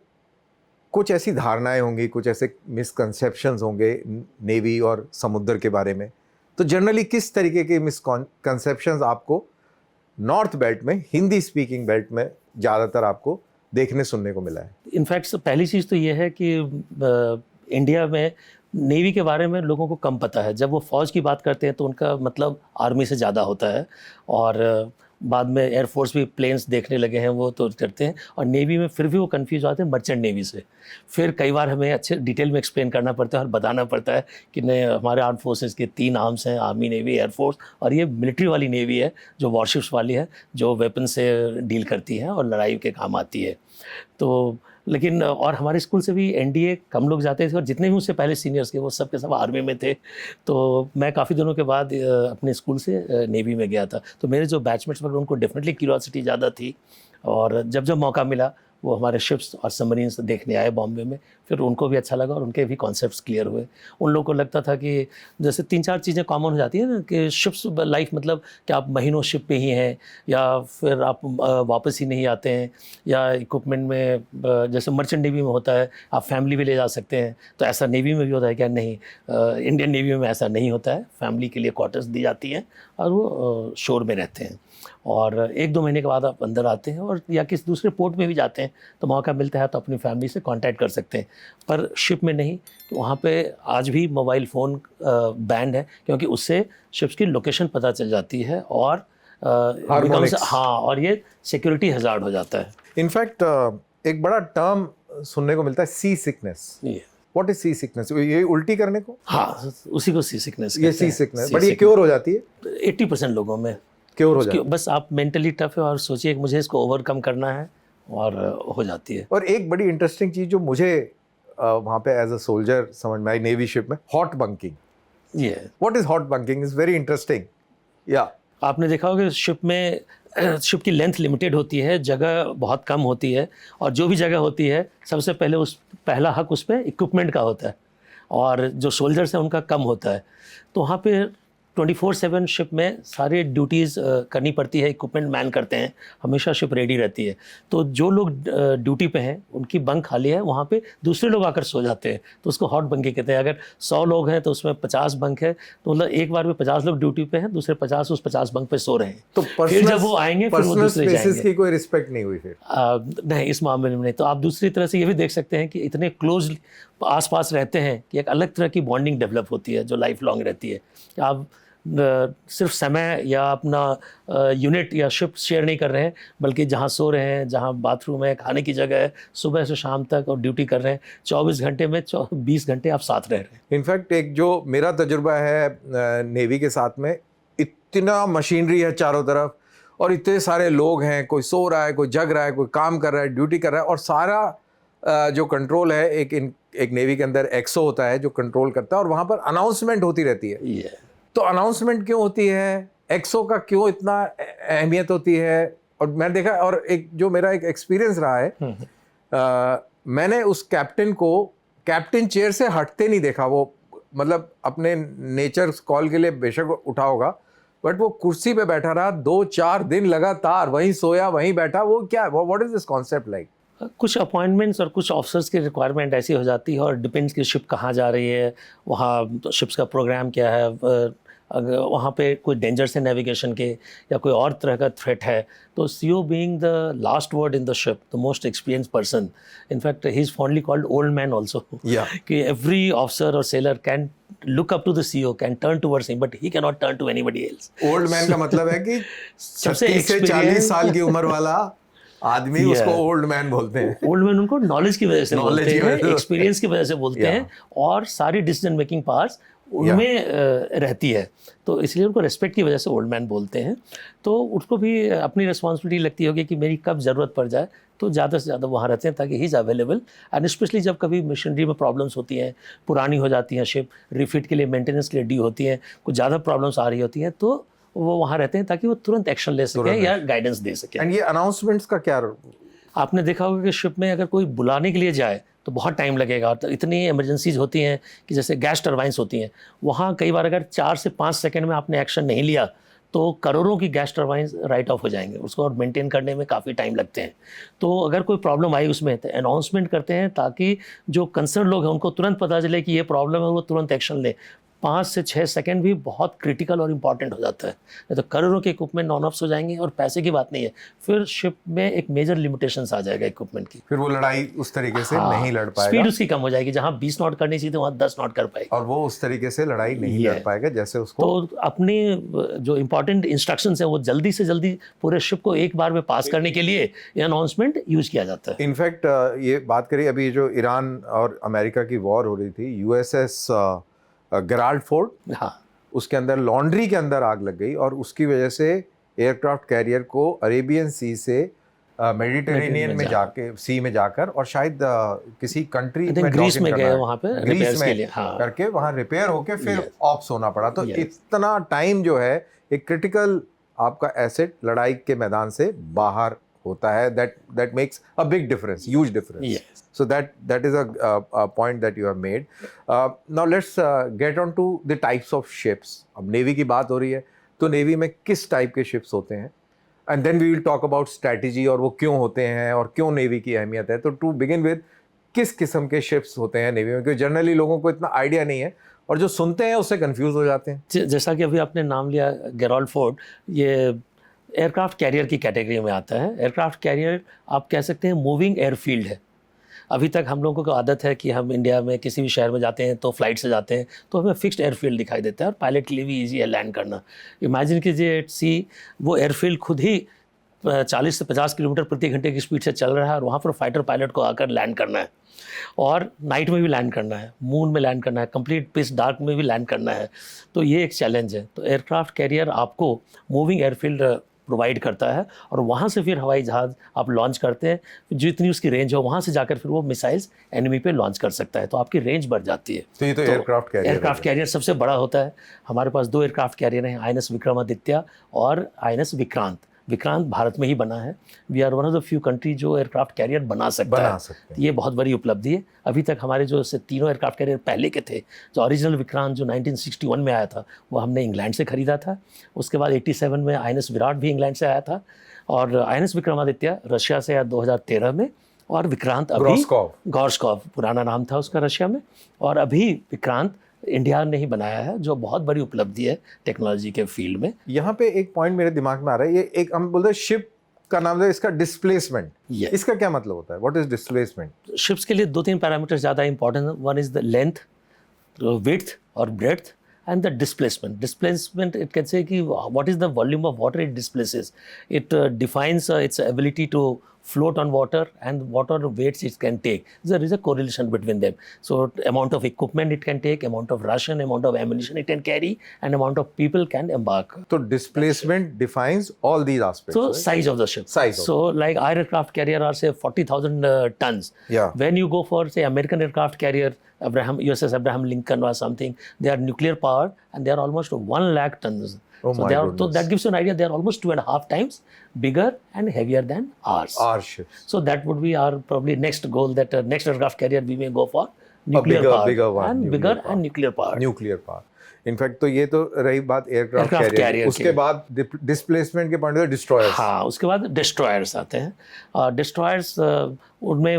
कुछ ऐसी धारणाएं होंगी, कुछ ऐसे मिसकंसेप्शंस होंगे नेवी और समुद्र के बारे में। तो जनरली किस तरीके के मिसकंसेप्शंस आपको नॉर्थ बेल्ट में, हिंदी स्पीकिंग बेल्ट में ज़्यादातर आपको देखने सुनने को मिला है? इनफैक्ट पहली चीज़ तो ये है कि इंडिया में नेवी के बारे में लोगों को कम पता है। जब वो फ़ौज की बात करते हैं तो उनका मतलब आर्मी से ज़्यादा होता है, और बाद में एयरफोर्स भी प्लेन्स देखने लगे हैं वो तो करते हैं, और नेवी में फिर भी वो कंफ्यूज होते हैं मर्चेंट नेवी से। फिर कई बार हमें अच्छे डिटेल में एक्सप्लेन करना पड़ता है और बताना पड़ता है कि नहीं, हमारे आर्म फोर्सेस के 3 आर्म्स हैं, आर्मी, नेवी, एयरफोर्स, और ये मिलिट्री वाली नेवी है जो वॉरशिप्स वाली है, जो वेपन से डील करती है और लड़ाई के काम आती है। तो लेकिन और हमारे स्कूल से भी एनडीए कम लोग जाते थे, और जितने भी उससे पहले सीनियर्स के वो सब के सब आर्मी में थे। तो मैं काफ़ी दिनों के बाद अपने स्कूल से नेवी में गया था, तो मेरे जो बैचमेट्स वगैरह उनको डेफिनेटली क्यूरियोसिटी ज़्यादा थी, और जब मौका मिला वो हमारे शिप्स और सबमरीन्स देखने आए बॉम्बे में। फिर उनको भी अच्छा लगा और उनके भी कॉन्सेप्ट्स क्लियर हुए। उन लोगों को लगता था कि जैसे 3-4 चीज़ें कॉमन हो जाती है ना, कि शिप्स लाइफ मतलब कि आप महीनों शिप पे ही हैं, या फिर आप वापस ही नहीं आते हैं, या इक्विपमेंट में जैसे मर्चेंट नेवी में होता है आप फैमिली भी ले जा सकते हैं, तो ऐसा नेवी में भी होता है क्या? नहीं, इंडियन नेवी में ऐसा नहीं होता है। फैमिली के लिए क्वार्टर्स दी जाती हैं और वो शोर में रहते हैं, और 1-2 महीने के बाद आप अंदर आते हैं, और या किसी दूसरे पोर्ट में भी जाते हैं तो मौका मिलता है तो अपनी फैमिली से कांटेक्ट कर सकते हैं। पर शिप में नहीं, तो वहाँ पे आज भी मोबाइल फ़ोन बैंड है, क्योंकि उससे शिप्स की लोकेशन पता चल जाती है, और हाँ, और ये सिक्योरिटी हज़ार्ड हो जाता है। इनफैक्ट एक बड़ा टर्म सुनने को मिलता है, sea sickness. What is sea sickness? ये उल्टी करने को? हाँ, उसी को सी सिकनेस। ये सी सिकनेस, बट ये क्योर हो जाती है? 80% लोगों में क्योर हो जाती है। बस आप मेंटली टफ है और सोचिए कि मुझे इसको ओवरकम करना है, और हो जाती है। और एक बड़ी इंटरेस्टिंग चीज़ जो मुझे वहाँ पे एज अ सोल्जर समझ में आई नेवी शिप में, हॉट बंकिंग। ये what is hot bunking? Is very interesting. या आपने देखा होगा शिप में शिप की लेंथ लिमिटेड होती है, जगह बहुत कम होती है, और जो भी जगह होती है सबसे पहले पहला हक उस पर इक्विपमेंट का होता है, और जो सोल्जर्स हैं उनका कम होता है। तो वहाँ पे 24/7 शिप में सारे ड्यूटीज़ करनी पड़ती है, इक्विपमेंट मैन करते हैं, हमेशा शिप रेडी रहती है। तो जो लोग ड्यूटी पे हैं उनकी बंक खाली है, वहाँ पे दूसरे लोग आकर सो जाते हैं, तो उसको हॉट बंकी कहते हैं। अगर 100 लोग हैं तो उसमें 50 बंक है, तो मतलब एक बार में 50 लोग ड्यूटी पे हैं, दूसरे 50 उस 50 बंक पे सो रहे हैं। तो फिर जब वो आएंगे फिर वो दूसरे जाएंगे। की कोई रिस्पेक्ट नहीं हुई फिर? नहीं, इस मामले में नहीं। तो आप दूसरी तरह से ये भी देख सकते हैं कि इतने क्लोज आसपास रहते हैं कि एक अलग तरह की बॉन्डिंग डेवलप होती है जो लाइफ लॉन्ग रहती है। आप सिर्फ समय या अपना यूनिट या शिफ्ट शेयर नहीं कर रहे हैं, बल्कि जहाँ सो रहे हैं, जहाँ बाथरूम है, खाने की जगह है, सुबह से शाम तक और ड्यूटी कर रहे हैं, 24 घंटे में 20 घंटे आप साथ रह रहे हैं। इनफैक्ट एक जो मेरा तजुर्बा है नेवी के साथ में, इतना मशीनरी है चारों तरफ और इतने सारे लोग हैं, कोई सो रहा है, कोई जग रहा है, कोई काम कर रहा है, ड्यूटी कर रहा है, और सारा जो कंट्रोल है एक नेवी के अंदर एक्सो होता है जो कंट्रोल करता है, और वहाँ पर अनाउंसमेंट होती रहती है। तो अनाउंसमेंट क्यों होती है, एक्सो का क्यों इतना अहमियत होती है? और मैंने देखा, और एक जो मेरा एक एक्सपीरियंस रहा है, मैंने उस कैप्टन को कैप्टन चेयर से हटते नहीं देखा। वो मतलब अपने नेचर कॉल के लिए बेशक उठा होगा, बट वो कुर्सी पे बैठा रहा 2-4 दिन लगातार, वहीं सोया वहीं बैठा। वो क्या, what is this concept like? कुछ अपॉइंटमेंट्स और कुछ ऑफिसर्स की रिक्वायरमेंट ऐसी हो जाती है, और डिपेंड्स कि शिप कहाँ जा रही है, वहाँ शिप्स का प्रोग्राम क्या है, अगर वहाँ पे कोई डेंजर से नेविगेशन के या कोई और तरह का थ्रेट है, तो CO being the last word in the ship, the most experience person, in fact he is fondly called old man also, कि एवरी ऑफिसर और seller can look up to the CEO, can turn towards him, but he cannot turn to anybody else. Old man का मतलब है कि 36 से 40 साल की उम्र वाला आदमी, उसको ओल्ड मैन बोलते हैं। ओल्ड मैन उनको नॉलेज की वजह से बोलते हैं, एक्सपीरियंस की वजह से बोलते हैं, और सारी डिसीजन मेकिंग पावर्स उनमें रहती है, तो इसलिए उनको रेस्पेक्ट की वजह से ओल्ड मैन बोलते हैं। तो उसको भी अपनी रिस्पॉन्सिबिलिटी लगती होगी कि मेरी कब ज़रूरत पड़ जाए, तो ज़्यादा से ज़्यादा वहाँ रहते हैं ताकि he is available. And specially जब कभी मशीनरी में प्रॉब्लम्स होती हैं, पुरानी हो जाती हैं शिप, रिफिट के लिए, मेंटेनेंस के लिए ड्यू होती हैं, कुछ ज़्यादा प्रॉब्लम्स आ रही होती हैं, तो वो वहाँ रहते हैं ताकि वो तुरंत एक्शन ले सकें या गाइडेंस दे सकें। एंड ये अनाउंसमेंट्स का क्या? आपने देखा होगा कि शिप में अगर कोई बुलाने के लिए जाए तो बहुत टाइम लगेगा, और इतनी इमरजेंसीज होती हैं कि जैसे गैस टरबाइंस होती हैं, वहाँ कई बार अगर 4 से 5 सेकंड में आपने एक्शन नहीं लिया तो करोड़ों की गैस टरबाइंस राइट ऑफ हो जाएंगे, उसको और मेंटेन करने में काफ़ी टाइम लगते हैं। तो अगर कोई प्रॉब्लम आई उसमें तो अनाउंसमेंट करते हैं ताकि जो कंसर्न लोग हैं उनको तुरंत पता चले कि ये प्रॉब्लम है, वो तुरंत एक्शन ले। 5 से 6 सेकंड भी बहुत क्रिटिकल और इम्पॉर्टेंट हो जाता है, नहीं तो करोड़ों के इक्विपमेंट नॉन ऑफ्स हो जाएंगे, और पैसे की बात नहीं है, फिर शिप में एक मेजर लिमिटेशंस आ जाएगा इक्विपमेंट की, फिर वो लड़ाई उस तरीके से नहीं लड़ पाएगा, स्पीड उसकी कम हो जाएगी, जहाँ 20 नॉट करनी चाहिए वहाँ 10 नॉट कर पाएगा, और वो उस तरीके से लड़ाई नहीं लड़ पाएगा जैसे उसको। तो अपने जो इंपॉर्टेंट इंस्ट्रक्शंस हैं वो जल्दी से जल्दी पूरे शिप को एक बार में पास करने के लिए ये अनाउंसमेंट यूज किया जाता है। इनफैक्ट ये बात करिए, अभी जो ईरान और अमेरिका की वॉर हो रही थी, यूएसएस गेराल्ड फोर्ड, हाँ, उसके अंदर लॉन्ड्री के अंदर आग लग गई, और उसकी वजह से एयरक्राफ्ट कैरियर को अरेबियन सी से मेडिटेरेनियन में जाके, सी में जाकर, और शायद किसी कंट्री में, ग्रीस में गए, वहाँ पे ग्रीस में लिए, हाँ, करके वहाँ रिपेयर होके फिर ऑप्स होना पड़ा। तो इतना टाइम जो है एक क्रिटिकल आपका एसेट लड़ाई के मैदान से बाहर होता है, that makes a big difference, huge difference. Yes. So that is a point that you have made. Now let's get on to the types of ships. अब नेवी की बात हो रही है, तो नेवी में किस टाइप के शिप्स होते हैं, and then we will talk about strategy और वो क्यों होते हैं और क्यों नेवी की अहमियत है। तो टू बिगिन विद, किस किस्म के शिप्स होते हैं नेवी में, क्योंकि जनरली लोगों को इतना आइडिया नहीं है, और जो सुनते हैं उससे कंफ्यूज हो जाते हैं। जैसा कि अभी आपने नाम लिया गेराल्ड फोर्ड, ये एयरक्राफ्ट कैरियर की कैटेगरी में आता है। एयरक्राफ्ट कैरियर आप कह सकते हैं मूविंग एयरफील्ड है। अभी तक हम लोगों को आदत है कि हम इंडिया में किसी भी शहर में जाते हैं तो फ्लाइट से जाते हैं, तो हमें फिक्स्ड एयरफील्ड दिखाई देता है, और पायलट के लिए भी ईजी है लैंड करना। इमेजिन कीजिए एट सी वो एयरफील्ड खुद ही 40 से 50 किलोमीटर प्रति घंटे की स्पीड से चल रहा है, और वहाँ पर फाइटर पायलट को आकर लैंड करना है, और नाइट में भी लैंड करना है, मून में लैंड करना है, कंप्लीट पिच डार्क में भी लैंड करना है। तो ये एक चैलेंज है। तो एयरक्राफ्ट कैरियर आपको मूविंग एयरफील्ड प्रोवाइड करता है, और वहाँ से फिर हवाई जहाज़ आप लॉन्च करते हैं, जितनी उसकी रेंज हो वहाँ से जाकर फिर वो मिसाइल्स एनिमी पे लॉन्च कर सकता है, तो आपकी रेंज बढ़ जाती है। तो ये तो एयरक्राफ्ट कैरियर सबसे बड़ा होता है। हमारे पास 2 एयरक्राफ्ट कैरियर हैं, INS विक्रमादित्य और INS विक्रांत, विक्रांत भारत में ही बना है। We are one of the few country जो एयरक्राफ्ट कैरियर बना सकता है। ये बहुत बड़ी उपलब्धि है। अभी तक हमारे जो तीनों एयरक्राफ्ट कैरियर पहले के थे, जो ओरिजिनल विक्रांत जो 1961 में आया था, वो हमने इंग्लैंड से खरीदा था। उसके बाद 87 में INS विराट भी इंग्लैंड से आया था, और INS विक्रमादित्य रशिया से आया 2013 में, और विक्रांत अभी गॉर्शकॉव पुराना नाम था उसका रशिया में, और अभी विक्रांत इंडिया ने ही बनाया है, जो बहुत बड़ी उपलब्धि है टेक्नोलॉजी के फील्ड में। यहाँ पे एक पॉइंट मेरे दिमाग में आ रहा है, ये एक हम बोलते हैं शिप का नाम है, इसका डिस्प्लेसमेंट। इसका क्या मतलब होता है? What is displacement? शिप्स के लिए 2-3 पैरामीटर ज़्यादा इंपॉर्टेंट है। One is the length, width और breadth, and the displacement. Displacement, it can say कि what is the volume of water it displaces. It defines its ability to float on water and what are the weights it can take. There is a correlation between them. So amount of equipment it can take, amount of ration, amount of ammunition it can carry, and amount of people can embark. So displacement defines all these aspects. So right? size of the ship. So like our aircraft carrier are say 40,000 tons. Yeah. When you go for say American aircraft carrier, USS Abraham Lincoln or something, they are nuclear powered and they are almost 1 lakh tons. Oh so, so that gives you an idea. They are almost 2.5 times bigger and heavier than ours. Our ships. So that would be our probably next goal, that next aircraft carrier we may go for nuclear power, bigger one, and nuclear bigger power. and nuclear power. Nuclear power. In fact तो ये तो रही बात aircraft carrier. उसके बाद displacement के point destroyers. हाँ, उसके बाद डिस्ट्रॉयर्स आते हैं। डिस्ट्रॉयर्स उनमें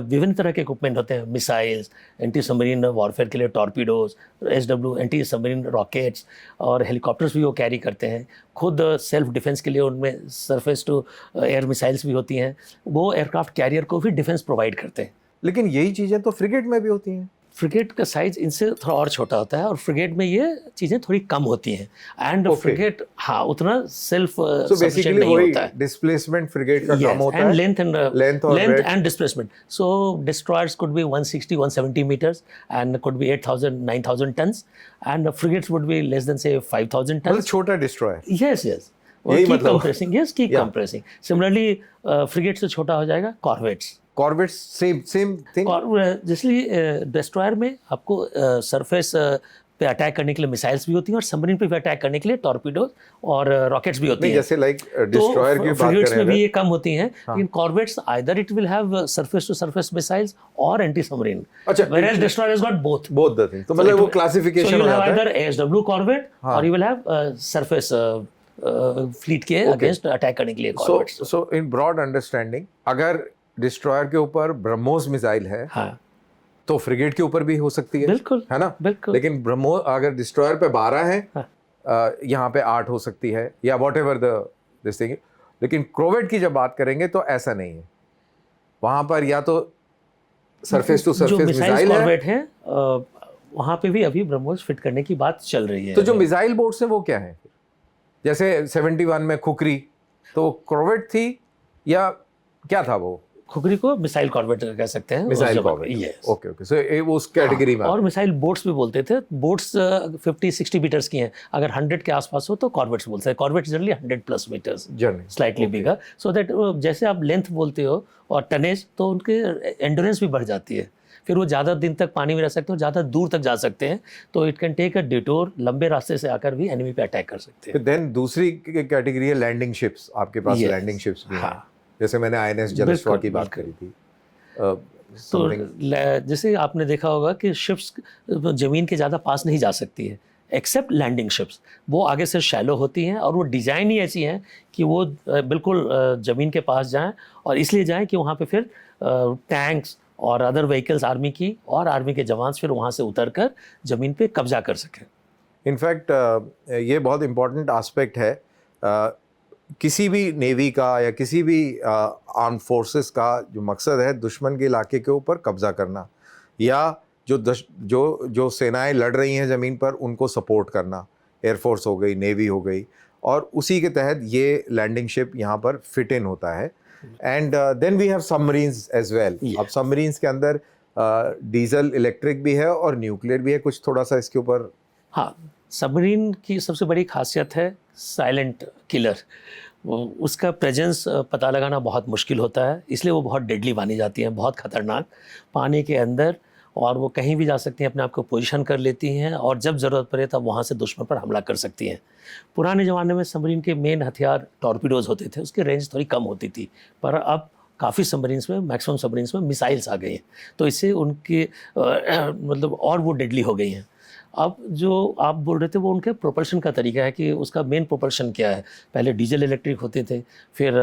विभिन्न तरह के इक्विपमेंट होते हैं। मिसाइल्स, एंटी सबमरीन वॉरफेयर के लिए torpedoes, SW anti submarine rockets, और हेलीकॉप्टर्स भी वो कैरी करते हैं। खुद सेल्फ डिफेंस के लिए उनमें सरफेस टू एयर मिसाइल्स भी होती हैं। वो एयरक्राफ्ट कैरियर को भी डिफेंस प्रोवाइड करते हैं। लेकिन यही चीज़ें तो फ्रिगेट में भी होती हैं। फ्रिगेट का साइज इनसे थोड़ा और छोटा होता है, और फ्रिगेट में ये चीज़ें थोड़ी कम होती हैं। एंड फ्रिगेट हाँ उतना सेल्फ सफिशिएंट नहीं होता है। डिस्प्लेसमेंट फ्रिगेट का कम होता है, and length and displacement. So destroyers could be 160-170 meters and could be 8,000-9,000 tons, and frigates would be less than say 5,000 tons. मतलब छोटा destroyer. Yes. Keep compressing. Yes, keep compressing. Similarly, frigate से छोटा हो जाएगा corvettes. Corvettes same thing. जैसे destroyer में आपको surface पे अटैक करने के लिए मिसाइल्स भी होती हैं, और सबमरीन पे भी अटैक करने के लिए टॉर्पीडोज और रॉकेट्स भी होती हैं। जैसे लाइक डिस्ट्रॉयर की बात करें, फ्रिगेट्स में भी ये कम होती हैं। लेकिन corvettes either it will have surface to surface missiles और एंटी सबमरीन। अच्छा, whereas destroyer has got both the thing. तो मतलब वो क्लासिफिकेशन हो जाता है। आइदर ASW कॉर्वेट और you will have surface fleet के अगेंस्ट अटैक करने के लिए corvettes. So in broad understanding, अगर डिस्ट्रॉयर के ऊपर ब्रह्मोस मिसाइल है, हाँ, तो फ्रिगेट के ऊपर भी हो सकती है। बिल्कुल, है ना? बिल्कुल। लेकिन ब्रह्मोस अगर डिस्ट्रॉयर पे 12 है, हाँ, यहाँ पे 8 हो सकती है, या वॉट एवर दिस थिंग। लेकिन क्रोवेट की जब बात करेंगे तो ऐसा नहीं है। वहां पर या तो सरफेस टू सरफेस मिसाइल है, वहां पे भी अभी ब्रह्मोस फिट करने की बात चल रही है। तो जो मिसाइल बोट्स हैं वो क्या है? जैसे 71 में खुकरी, तो क्रोवेट थी या क्या था वो? खुकरी को मिसाइल कॉर्वेट कह सकते हैं। Missile corvette, yes. ओके। सो वो उस कैटेगरी में। और मिसाइल बोट्स भी बोलते थे। बोट्स 50-60 मीटर्स की हैं। अगर 100 के आसपास हो तो कॉर्वेट्स बोलते हैं। Corvette generally 100+ meters, slightly bigger, so that जैसे आप लेंथ बोलते हो और टनेज, तो उनके एंड्योरेंस भी बढ़ जाती है। फिर वो ज़्यादा दिन तक पानी में रह सकते हैं, ज़्यादा दूर तक जा सकते हैं। तो it can take a detour, लंबे रास्ते से आकर भी एनिमी पे अटैक कर सकते हैं। देन दूसरी कैटेगरी है लैंडिंग शिप्स। आपके पास लैंडिंग शिप्स भी हैं। जैसे मैंने INS जलस्वा की बात करी थी। तो जैसे आपने देखा होगा कि शिप्स ज़मीन के ज़्यादा पास नहीं जा सकती है, एक्सेप्ट लैंडिंग शिप्स। वो आगे से शैलो होती हैं, और वो डिज़ाइन ही ऐसी हैं कि वो बिल्कुल ज़मीन के पास जाएं, और इसलिए जाएं कि वहाँ पे फिर टैंक्स और अदर व्हीकल्स आर्मी की और आर्मी के जवान फिर वहाँ से उतरकर ज़मीन पे कब्जा कर सकें। इनफैक्ट ये बहुत इम्पॉर्टेंट आस्पेक्ट है किसी भी नेवी का या किसी भी आर्म फोर्सेस का। जो मकसद है दुश्मन के इलाके के ऊपर कब्जा करना, या जो सेनाएं लड़ रही हैं ज़मीन पर उनको सपोर्ट करना। एयरफोर्स हो गई, नेवी हो गई, और उसी के तहत ये लैंडिंग शिप यहाँ पर फिट इन होता है। And then we have submarines as well. अब सबमरीन्स के अंदर डीजल इलेक्ट्रिक भी है और न्यूक्लियर भी है। कुछ थोड़ा सा इसके ऊपर। हाँ, सबमरीन की सबसे बड़ी खासियत है साइलेंट किलर। उसका प्रेजेंस पता लगाना बहुत मुश्किल होता है, इसलिए वो बहुत डेडली मानी जाती हैं, बहुत ख़तरनाक। पानी के अंदर और वो कहीं भी जा सकती हैं, अपने आप को पोजीशन कर लेती हैं और जब ज़रूरत पड़े तब वहाँ से दुश्मन पर हमला कर सकती हैं। पुराने ज़माने में सबमरीन के मेन हथियार टॉर्पीडोज़ होते थे, उसकी रेंज थोड़ी कम होती थी, पर अब काफ़ी सबमरीन्स में, मैक्सिमम सबमरीन्स में मिसाइल्स आ गई हैं, तो इससे उनके मतलब और वो डेडली हो गई हैं। अब जो आप बोल रहे थे वो उनके प्रोपल्शन का तरीका है कि उसका मेन प्रोपल्शन क्या है। पहले डीजल इलेक्ट्रिक होते थे, फिर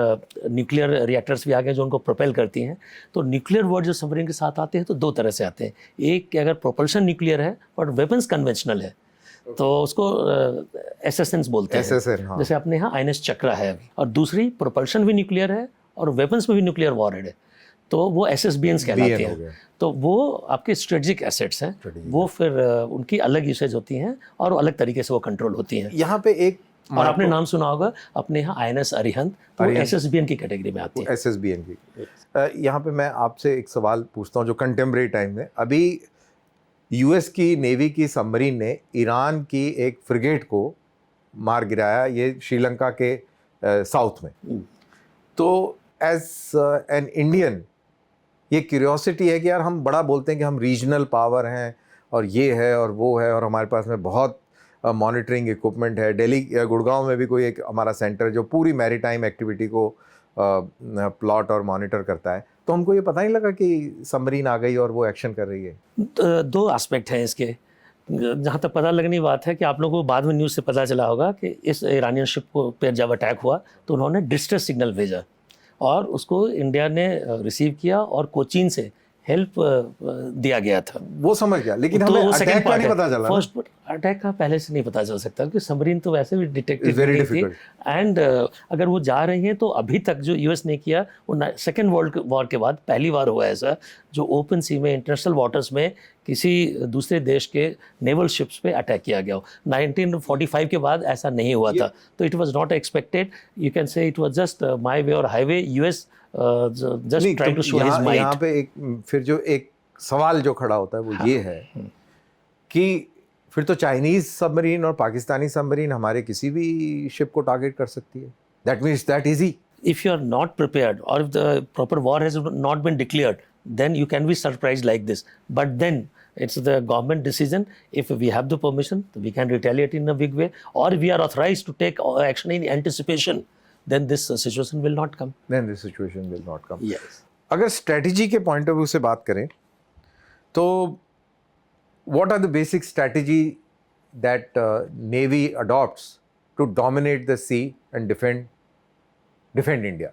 न्यूक्लियर रिएक्टर्स भी आ गए जो उनको प्रोपेल करती हैं। तो न्यूक्लियर वर्ड जो सबमरीन के साथ आते हैं तो दो तरह से आते हैं। एक कि अगर प्रोपल्शन न्यूक्लियर है बट वेपन्स कन्वेंशनल है, तो उसको एसएसएन बोलते हैं। SSN, हाँ। जैसे अपने यहाँ आईएनएस चक्रा है अभी। और दूसरी प्रोपल्शन भी न्यूक्लियर है और वेपन्स में भी न्यूक्लियर वॉरहेड है, तो वो SSBNs कहलाते हो गया। हैं। तो वो आपके स्ट्रेटेजिक एसेट्स हैं, वो फिर उनकी अलग यूसेज होती हैं और अलग तरीके से वो कंट्रोल होती हैं। यहाँ पे एक और आपने नाम सुना होगा अपने यहाँ INS अरिहंत, तो SSBN की कैटेगरी में आती है। SSBN की। यहाँ पे मैं आपसे एक सवाल पूछता हूँ जो कंटेम्प्रेरी टाइम में, अभी US की नेवी की सबमरीन ने ईरान की एक फ्रिगेट को मार गिराया, ये श्रीलंका के साउथ में। तो एज एन इंडियन ये क्यूरियोसिटी है कि यार हम बड़ा बोलते हैं कि हम रीजनल पावर हैं और ये है और वो है और हमारे पास में बहुत मॉनिटरिंग इक्विपमेंट है। दिल्ली गुड़गांव में भी कोई एक हमारा सेंटर है जो पूरी मैरीटाइम एक्टिविटी को प्लॉट और मॉनिटर करता है। तो हमको ये पता नहीं लगा कि सबमरीन आ गई और वो एक्शन कर रही है। दो एस्पेक्ट हैं इसके। जहाँ तक पता लगने की बात है कि आप लोगों को बाद में न्यूज़ से पता चला होगा कि इस ईरानियन शिप को पर जब अटैक हुआ तो उन्होंने डिस्ट्रेस सिग्नल भेजा और उसको इंडिया ने रिसीव किया और कोचीन से हेल्प दिया गया था। वो समझ गया, लेकिन तो हमें सेकंड अटैक का पार्ट नहीं है। पता चला। फर्स्ट अटैक का पहले से नहीं पता चल सकता क्योंकि सबमरीन तो वैसे भी डिटेक्टेड very नहीं थी। difficult. एंड अगर वो जा रही हैं तो अभी तक जो यूएस ने किया वो सेकेंड वर्ल्ड वॉर के बाद पहली बार हुआ ऐसा जो ओपन सी में इंटरनेशनल वाटर्स में किसी दूसरे देश के नेवल शिप्स पे अटैक किया गया हो। 1945 के बाद ऐसा नहीं हुआ था, तो it was not expected. You can say it was just my way और highway, US just trying to show his might. यहाँ पे एक फिर जो एक सवाल जो खड़ा होता है वो ये है कि फिर तो चाइनीज सबमरीन और पाकिस्तानी सबमरीन हमारे किसी भी शिप को टारगेट कर सकती है। That means that easy. If you are not prepared or if the proper war has not been declared, then you can be surprised like this. But then it's the government decision. If we have the permission, we can retaliate in a big way, or we are authorized to take action in anticipation. Then this situation will not come. Then this situation will not come. Yes. अगर strategy के point of view से बात करें तो what are the basic strategy that Navy adopts to dominate the sea and defend India?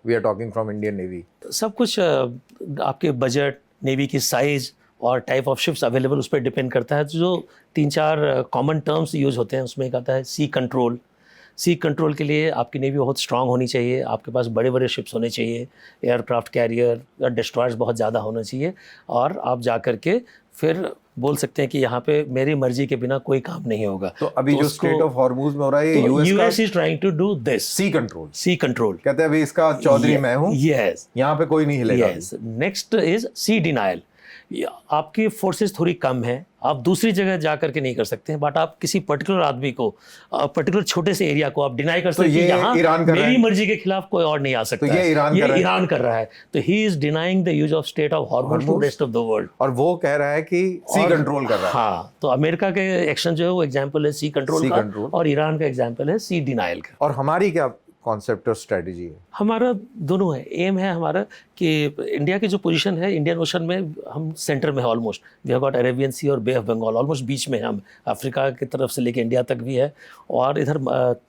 We are talking from Indian Navy. सब कुछ आपके budget, navy की साइज और टाइप ऑफ शिप्स अवेलेबल उस पर डिपेंड करता है। जो 3-4 कॉमन टर्म्स यूज़ होते हैं उसमें एक आता है सी कंट्रोल। सी कंट्रोल के लिए आपकी नेवी बहुत स्ट्रांग होनी चाहिए, आपके पास बड़े बड़े शिप्स होने चाहिए, एयरक्राफ्ट कैरियर या डिस्ट्रॉयर्स बहुत ज़्यादा होना चाहिए, और आप जा कर के फिर बोल सकते हैं कि यहाँ पे मेरी मर्जी के बिना कोई काम नहीं होगा। तो अभी जो स्ट्रेट ऑफ हॉर्मुज में हो रहा है ये US is trying to do this sea control. Sea control कहते हैं अभी इसका चौधरी मैं हूँ, यस, यहाँ पे कोई नहीं हिलेगा। Yes. Next is sea denial. आपकी फोर्सेस थोड़ी कम है, आप दूसरी जगह जा करके नहीं कर सकते हैं, बट आप किसी पर्टिकुलर आदमी को, पर्टिकुलर छोटे से एरिया को आप डिनाई कर सकते हैं। यहाँ मेरी मर्जी के खिलाफ कोई और नहीं आ सकता। तो ये ईरान कर रहा है। तो he is denying the use of state of hormone to rest of the world, और वो कह रहा है कि सी कंट्रोल कर रहा है। हाँ, तो अमेरिका के एक्शन जो है वो एग्जाम्पल है सी कंट्रोल का, और ईरान का एग्जाम्पल है सी डिनाइल का। और हमारी क्या कॉन्सेप्ट और स्ट्रेटजी है? हमारा दोनों है। एम है हमारा कि इंडिया की जो पोजीशन है इंडियन ओशन में, हम सेंटर में है almost. We have got Arabian Sea और बे ऑफ बंगाल, ऑलमोस्ट बीच में हम, अफ्रीका की तरफ से लेके इंडिया तक भी है। और इधर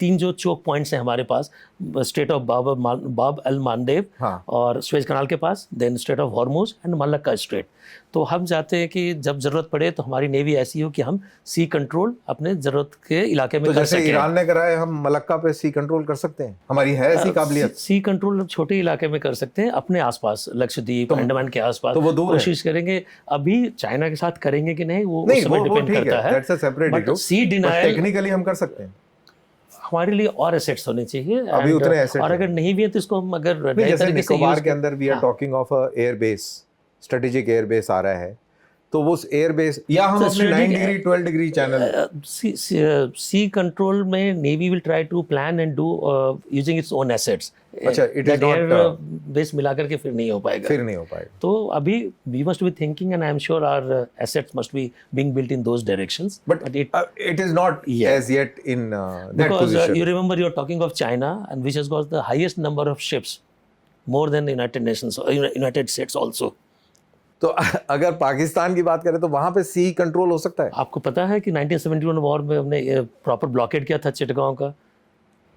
3 जो चोक पॉइंट्स हैं हमारे पास, स्ट्रेट ऑफ बाब अल मानदेव, हाँ, और स्वेज कनाल के पास, then Strait of Hormuz and Malacca strait. तो हम चाहते हैं कि जब ज़रूरत पड़े तो हमारी नेवी ऐसी हो कि हम सी कंट्रोल अपने ज़रूरत के इलाके में तो कर सकें। जैसे ईरान ने करा है, हम मलक्का पे सी कंट्रोल कर सकते हैं? हमारी है ऐसी काबिलियत? सी कंट्रोल छोटे इलाके में कर सकते हैं, अपने आसपास, लक्षद्वीप, अंडमान के आसपास। तो वो दूर कोशिश करेंगे। अभी चाइना के साथ करेंगे कि नहीं वो नहीं, उस समय वो डिपेंड करता है। That's a separate issue. Sea denial technically हम कर सकते हैं। हमारे लिए और एसेट्स होने चाहिए, अभी उतने एसेट्स, और अगर नहीं भी है तो इसको हम अगर जैसे निकोबार के अंदर we are talking of a air base, strategic air base आ रहा है, तो वो एयर बेस या हम So अपने 9 strategic- degree 12 degree channel sea control में navy will try to plan and do using its own assets. अच्छा, it is not, air base मिला करके फिर नहीं हो पाएगा। फिर नहीं हो पाएगा। तो अभी we must be thinking and I am sure our assets must be being built in those directions, But it is not Yeah. as yet in that because position. you remember you're talking of China and which has got the highest number of ships, more than the United Nations, United States also. तो अगर पाकिस्तान की बात करें तो वहां पे C control हो सकता है। आपको पता है कि 1971 वॉर में हमने प्रॉपर ब्लॉकेड किया था चिटगांव का।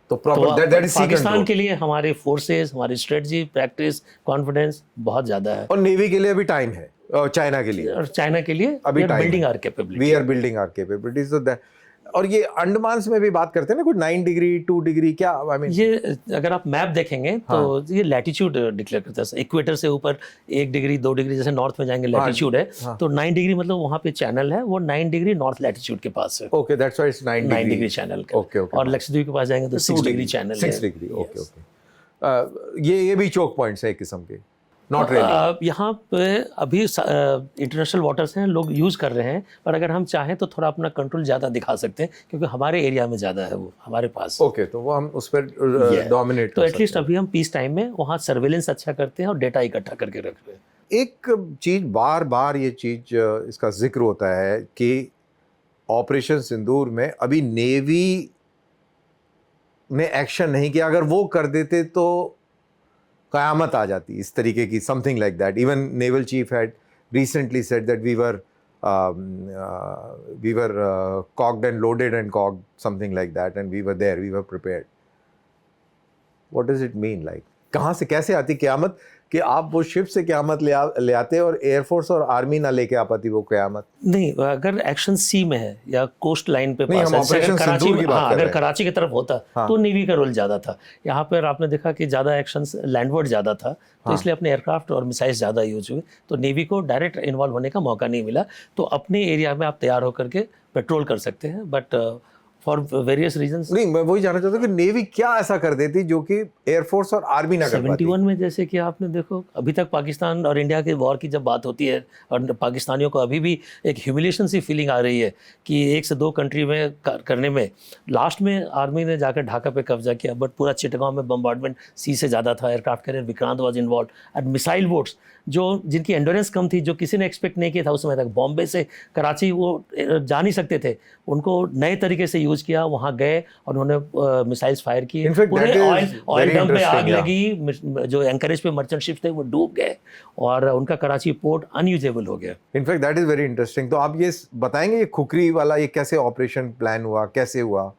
तो proper that is sea Pakistan control. के लिए हमारे फोर्सेस, हमारी स्ट्रेटजी, प्रैक्टिस, कॉन्फिडेंस बहुत ज्यादा है। और नेवी के लिए अभी टाइम है, और चाइना के लिए और चाइना के लिए अभी टाइम बिल्डिंग है। Our capability. We are building our capabilities. और ये अंडमान में भी बात करते हैं ना, कुछ 9 डिग्री 2 डिग्री क्या, आई मीन ये अगर आप मैप देखेंगे तो ये लैटिट्यूड डिक्लेयर करता है। इक्वेटर से ऊपर 1 डिग्री 2 डिग्री जैसे नॉर्थ में जाएंगे लैटिट्यूड है, तो 9 डिग्री मतलब वहाँ पे चैनल है, वो 9 डिग्री नॉर्थ लैटिट्यूड के पास है। Okay, that's why it's 9 degree channel का। Okay okay. और लक्षद्वीप के पास जाएंगे तो 6 डिग्री चैनल है। 6 डिग्री, ओके ओके। ये भी चोक पॉइंट्स है एक किस्म के, नॉट रियली। यहाँ पे अभी इंटरनेशनल वाटर्स हैं, लोग यूज़ कर रहे हैं, पर अगर हम चाहें तो थोड़ा अपना कंट्रोल ज़्यादा दिखा सकते हैं क्योंकि हमारे एरिया में ज़्यादा है वो हमारे पास। ओके, तो वो हम उस पर डोमिनेट तो एटलीस्ट अभी हम पीस टाइम में वहाँ सर्वेलेंस अच्छा करते हैं और डेटा इकट्ठा करके रख रहे हैं। एक चीज बार बार ये चीज इसका जिक्र होता है कि ऑपरेशन सिंदूर में अभी नेवी ने एक्शन नहीं किया, अगर वो कर देते तो कयामत आ जाती, इस तरीके की something like that. Even naval chief had recently said that we were cocked and loaded and cocked, something like that, and we were there, we were prepared. What does it mean? Like कहाँ से कैसे आती क़यामत कि आप वो ship से क़यामत ले आते और एयरफोर्स और आर्मी ना लेके आ पाती वो क़यामत? नहीं, अगर एक्शन सी में है या कोस्ट लाइन पे नहीं, पास हम है, ऑपरेशन अगर कराची सिंदूर की में, बात हाँ, कर अगर रहे हैं। कराची की तरफ होता तो नेवी का रोल ज़्यादा था। यहाँ पर आपने देखा कि ज़्यादा एक्शंस लैंडवर्ड ज़्यादा था, तो इसलिए अपने एयरक्राफ्ट और मिसाइल्स ज़्यादा यूज हुए, तो नेवी को डायरेक्ट इन्वॉल्व होने का मौका नहीं मिला। तो अपने एरिया में आप तैयार होकर के पेट्रोल कर सकते हैं, बट फॉर वेरियस रीजंस। नहीं, मैं वही जानना चाहता हूँ कि नेवी क्या ऐसा कर देती जो कि एयरफोर्स और आर्मी ना कर पाती? 71 में जैसे कि आपने देखो, अभी तक पाकिस्तान और इंडिया के वॉर की जब बात होती है और पाकिस्तानियों को अभी भी एक ह्यूमिलेशन सी फीलिंग आ रही है कि 1 से 2 कंट्री में करने में, लास्ट में आर्मी ने जाकर ढाका पे कब्जा किया, बट पूरा चिटगांव में बम्बार्डमेंट सी से ज़्यादा था। Aircraft carrier Vikrant was involve and missile boats जो जिनकी एंडोरेंस कम थी, जो किसी ने एक्सपेक्ट नहीं किया था उस समय तक, बॉम्बे से कराची वो जा नहीं सकते थे, उनको नए तरीके से यूज़ किया, वहाँ गए और उन्होंने मिसाइल्स फायर किए। In fact, पूरे that is oil very dump पे आग interesting, लगी, जो एंकरेज पे मर्चेंट शिप्स थे वो डूब गए और उनका कराची पोर्ट अनयूजेबल हो गया। In fact that is very interesting. तो आप ये बताएंगे ये खुकरी वाला ये कैसे ऑपरेशन प्लान हुआ, कैसे हुआ?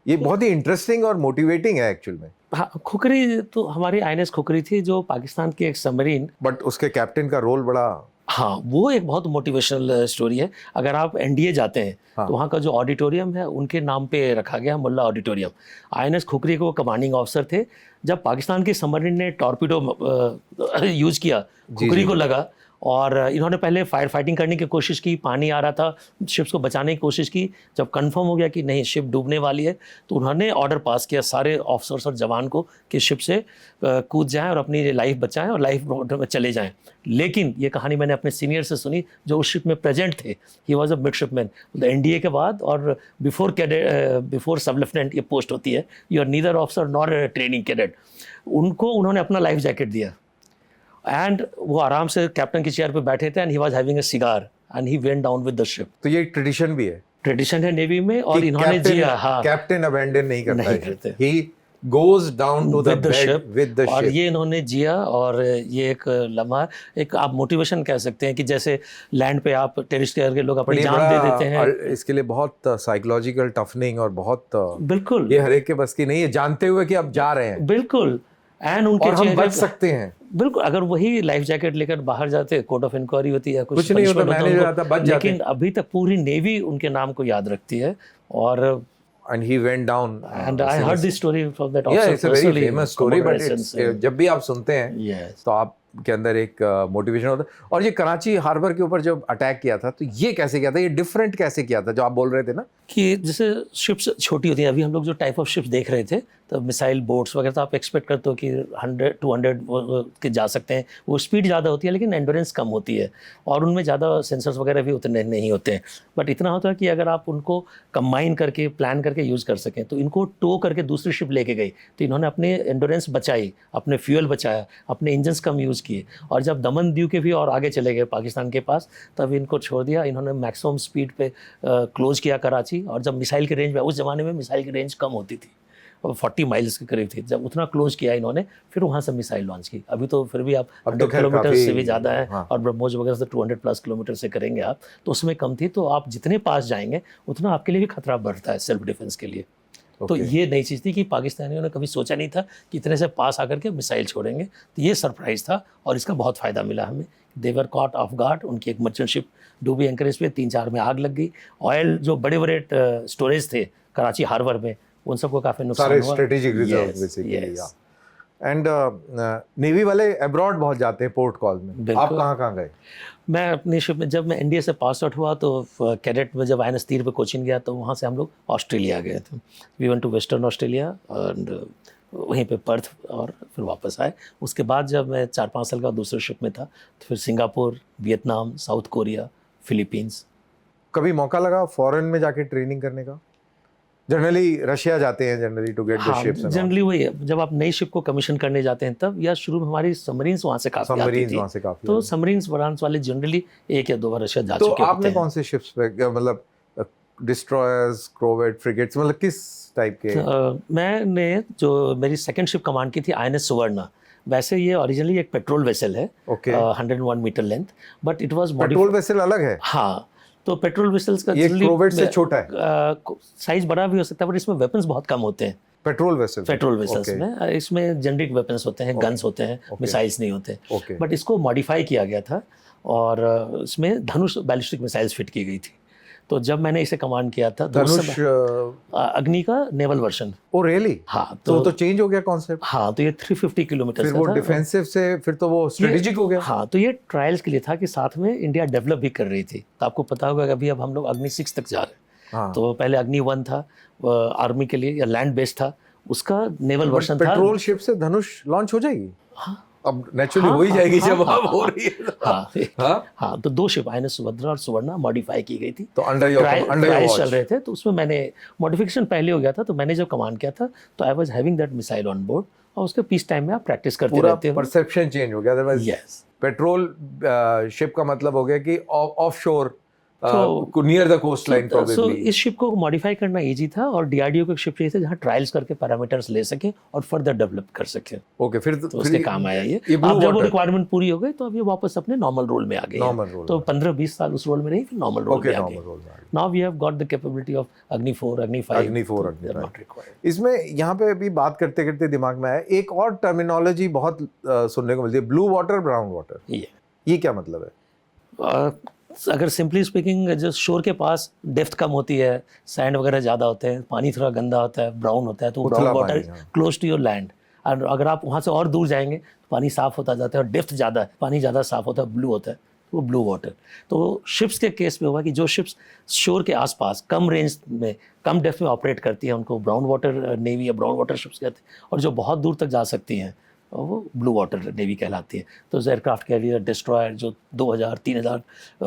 ये बहुत ही इंटरेस्टिंग और मोटिवेटिंग है एक्चुअल में। हाँ, खुकरी तो हमारी INS खुकरी थी, जो पाकिस्तान की एक सबमरीन। बट उसके कैप्टन का रोल बड़ा, हाँ, वो एक बहुत मोटिवेशनल स्टोरी है। अगर आप NDA जाते हैं तो वहाँ का जो ऑडिटोरियम है उनके नाम पे रखा गया, मुल्ला ऑडिटोरियम। INS खुकरी के वो कमांडिंग ऑफिसर थे। जब पाकिस्तान की सबमरीन ने टॉर्पीडो यूज़ किया, खुकरी को लगा और इन्होंने पहले फायर फाइटिंग करने की कोशिश की, पानी आ रहा था, शिप्स को बचाने की कोशिश की। जब कंफर्म हो गया कि नहीं शिप डूबने वाली है, तो उन्होंने ऑर्डर पास किया सारे ऑफिसर्स और जवान को कि शिप से कूद जाएं और अपनी लाइफ बचाएं और लाइफ बोट में चले जाएं। लेकिन ये कहानी मैंने अपने सीनियर से सुनी जो उस शिप में प्रेजेंट थे। He was a midshipman. NDA के बाद और बिफोर सब लेफ्टिनेंट ये पोस्ट होती है, you are neither officer nor training cadet. उनको उन्होंने अपना लाइफ जैकेट दिया एंड वो आराम से कैप्टन की चेयर पे बैठे थे and he was having a cigar and he went down with the ship. तो ये एक ट्रेडिशन भी है, ट्रेडिशन है नेवी में, और इन्होंने जिया। हाँ, कैप्टन अबैंडन नहीं नहीं करता करते। He goes down to the with the ship with the और शिप। ये इन्होंने जिया। और ये एक लम्हा, एक आप मोटिवेशन कह सकते हैं कि जैसे लैंड पे आप टेरिस्ट के लोग अपनी जान दे देते हैं। इसके लिए बहुत साइकोलॉजिकल टफनिंग और बहुत बिल्कुल, ये हर एक के बस की नहीं है, जानते हुए कि आप जा रहे हैं बिल्कुल। एंड उनके और हम चेहरे बच सकते हैं। बिल्कुल, अगर वही लाइफ जैकेट लेकर बाहर जाते, कोर्ट ऑफ इंक्वायरी होती है, कुछ नहीं होता, punishment मैनेज उनको, होता, बच जाते। लेकिन अभी तक पूरी नेवी उनके नाम को याद रखती है। और and he went down and I heard this story from that yeah, officer it's a very personally, famous story, but commemorations it's, and- जब भी आप सुनते हैं Yes. तो आपके अंदर एक मोटिवेशन होता है। और ये कराची हार्बर के ऊपर जब अटैक किया था तो ये कैसे किया था, ये डिफरेंट कैसे किया था, जो आप बोल रहे थे ना कि जैसे शिप्स छोटी होती हैं, अभी हम लोग जो टाइप ऑफ शिप्स देख रहे थे तो मिसाइल बोट्स वगैरह तो आप एक्सपेक्ट करते हो कि 100-200 के जा सकते हैं, वो स्पीड ज़्यादा होती है लेकिन एंडोरेंस कम होती है और उनमें ज़्यादा सेंसर्स वगैरह भी उतने नहीं होते हैं। बट इतना होता है कि अगर आप उनको कंबाइन करके प्लान करके यूज़ कर सकें, तो इनको टो करके दूसरी शिप लेके गई, तो इन्होंने अपने एंडोरेंस बचाई, अपने फ्यूल बचाया, अपने इंजन्स कम यूज़ किए, और जब दमन दीव के भी और आगे चले गए पाकिस्तान के पास, तब इनको छोड़ दिया। इन्होंने मैक्सिमम स्पीड पे क्लोज किया कराची, और जब मिसाइल की रेंज में, उस ज़माने में मिसाइल की रेंज कम होती थी, 40 माइल्स के करीब थी, जब उतना क्लोज किया इन्होंने, फिर वहाँ से मिसाइल लॉन्च की। अभी तो फिर भी आप 100 किलोमीटर से भी ज़्यादा है, हाँ। और ब्रह्मोस वगैरह से 200+ किलोमीटर से करेंगे आप, तो उसमें कम थी। तो आप जितने पास जाएंगे उतना आपके लिए भी खतरा बढ़ता है सेल्फ डिफेंस के लिए। तो ये नई चीज़ थी कि पाकिस्तानियों ने कभी सोचा नहीं था कि इतने से पास आकर के मिसाइल छोड़ेंगे, तो ये सरप्राइज़ था और इसका बहुत फ़ायदा मिला हमें। देवर कॉट ऑफ गार्ड, उनकी एक मर्चेंट शिप डूबी एंकरेज पे, 3-4 में आग लग गई। ऑयल जो बड़े बड़े स्टोरेज थे कराची हार्बर में, उन सबको काफ़ी नुकसान सारे हुआ। Strategic reserve basically. And navy वाले अब्रॉड बहुत जाते हैं पोर्ट कॉल में, आप कहाँ गए? मैं अपनी शिप में, जब मैं इंडिया से पास आउट हुआ तो कैडेट में जब INS तीर पे कोचिंग गया, तो वहाँ से हम लोग ऑस्ट्रेलिया गए थे। We went to western Australia, and वहीं पे पर्थ, और फिर वापस आए। उसके बाद जब मैं 4-5 साल का दूसरे शिप में था, तो फिर Singapore, Vietnam, south Korea, Philippines. कभी मौका लगा फॉरेन में जाके ट्रेनिंग करने का? जनरली रशिया जाते हैं जनरली टू गेट द हाँ, शिप्स। जनरली वही है, जब आप नई शिप को कमीशन करने जाते हैं तब, या शुरू में हमारी सबमरीन्स वहाँ से काफ़ी आती थी, वहाँ से काफी, तो सबमरीन्स ब्रांच वाले जनरली 1 या 2 बार रशिया जा तो चुके होते आपने हैं। कौन से शिप्स पे, मतलब डिस्ट्रॉयर्स, क्रोवेट, फ्रिगेट्स, मतलब किस टाइप के? मैंने जो मेरी सेकंड शिप कमांड की थी INS सुवर्णा। वैसे ये ओरिजिनली एक पेट्रोल वेसल है, okay. 101 meter length, but it was patrol vessel अलग है? हाँ, तो पेट्रोल वेसल्स का ये क्रोवेट से छोटा है? साइज बड़ा भी हो सकता है, बट इसमें वेपन्स बहुत कम होते हैं पेट्रोल वेसल्स में। इसमें जेनरिक वेपन्स होते हैं, गन्स होते हैं, मिसाइल्स नहीं होते। ओके। बट इसको मॉडिफाई किया गया था, और इसमें धनुष बैलिस्टिक मिसाइल्स फिट की गई थी। तो जब मैंने इसे कमांड किया था, तो धनुष अग्नि का नेवल वर्जन। Oh really? हाँ, तो चेंज हो गया कॉन्सेप्ट? हाँ, तो ये 350 किलोमीटर फिर वो डिफेंसिव से फिर तो वो स्ट्रेटेजिक हो गया। हाँ, तो ये ट्रायल्स के लिए था कि साथ में इंडिया डेवलप भी कर रही थी। तो आपको पता होगा कि अभी अब हम लोग अग्नि 6 तक जा रहे हैं। हाँ। तो पहले अग्नि 1 था, आर्मी के लिए, या लैंड बेस्ड था, उसका नेवल वर्जन था। पेट्रोल शिप से धनुष लॉन्च हो जाएगी? हाँ, अब नेचुरली हो ही जाएगी जब अब हो रही है। हाँ, तो 2 शिप INS सुभद्रा और सुवर्णा मॉडिफाई की गई थी। तो अंडर योर ट्रायल्स चल रहे थे, तो उसमें मैंने मॉडिफिकेशन पहले हो गया था, तो मैंने जब कमांड किया था, तो I was having that missile on board, और उसके पीस टाइम में आप प्रैक्टिस करते रहते हो। परसेप्शन चेंज हो गया। अदरवाइज यस, पेट्रोल शिप का मतलब हो गया कि offshore, near the coast line so probably. इस शिप को मॉडिफाई करना इजी था, और DRDO को एक शिप चाहिए थी जहाँ ट्रायल्स करके पैरामीटर्स ले सके और फर्दर डेवलप कर सके। ओके, फिर तो उसके काम आया ये। blue अब जब वो water- रिक्वायरमेंट पूरी हो गई, तो अब ये वापस अपने नॉर्मल रोल में आ गए। Normal role तो 15-20 साल उस रोल में नहीं, फिर नॉर्मल रोल ओके, में आ नॉर्मल गए। रोल में आ गए। Now we have got the capability of Agni 4, Agni 5। Agni 4, Agni 5। Not required. इसमें यहाँ पे अभी बात करते करते दिमाग में आया एक और टर्मिनोलॉजी बहुत सुनने को मिलती है, ब्लू वाटर, ब्राउन वाटर। ये क्या मतलब है? अगर सिंपली स्पीकिंग, जो शोर के पास डेप्थ कम होती है, सैंड वगैरह ज़्यादा होते हैं, पानी थोड़ा गंदा होता है, ब्राउन होता है, तो brown water close to your land. और अगर आप वहाँ से और दूर जाएंगे तो पानी साफ़ होता जाता है, और डेप्थ ज़्यादा है, पानी ज़्यादा साफ़ होता है, ब्लू होता है, तो वो ब्लू वाटर। तो शिप्स के केस में हुआ कि जो शिप्स शोर के आसपास कम रेंज में, कम डेप्थ में ऑपरेट करती हैं, उनको ब्राउन वाटर नेवी या ब्राउन वाटर शिप्स कहते हैं, और जो बहुत दूर तक जा सकती हैं, और वो ब्लू वाटर नेवी कहलाती है। तो एयरक्राफ्ट कैरियर, डिस्ट्रॉयर जो 2000-3000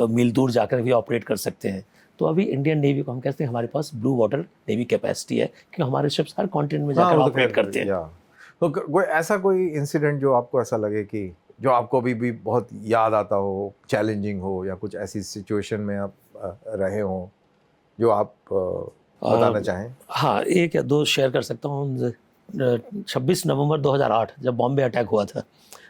मील दूर जाकर भी ऑपरेट कर सकते हैं। तो अभी इंडियन नेवी को हम कहते हैं हमारे पास ब्लू वाटर नेवी कैपेसिटी है, क्योंकि हमारे शिप्स हर कॉन्टिनेंट में जाकर ऑपरेट करते हैं। तो कोई ऐसा कोई इंसिडेंट जो आपको ऐसा लगे कि जो आपको अभी भी बहुत याद आता हो, चैलेंजिंग हो, या कुछ ऐसी सिचुएशन में आप रहे हो जो आप बताना चाहें? हाँ, 1 या 2 शेयर कर सकता हूँ। 26 नवंबर 2008 जब बॉम्बे अटैक हुआ था,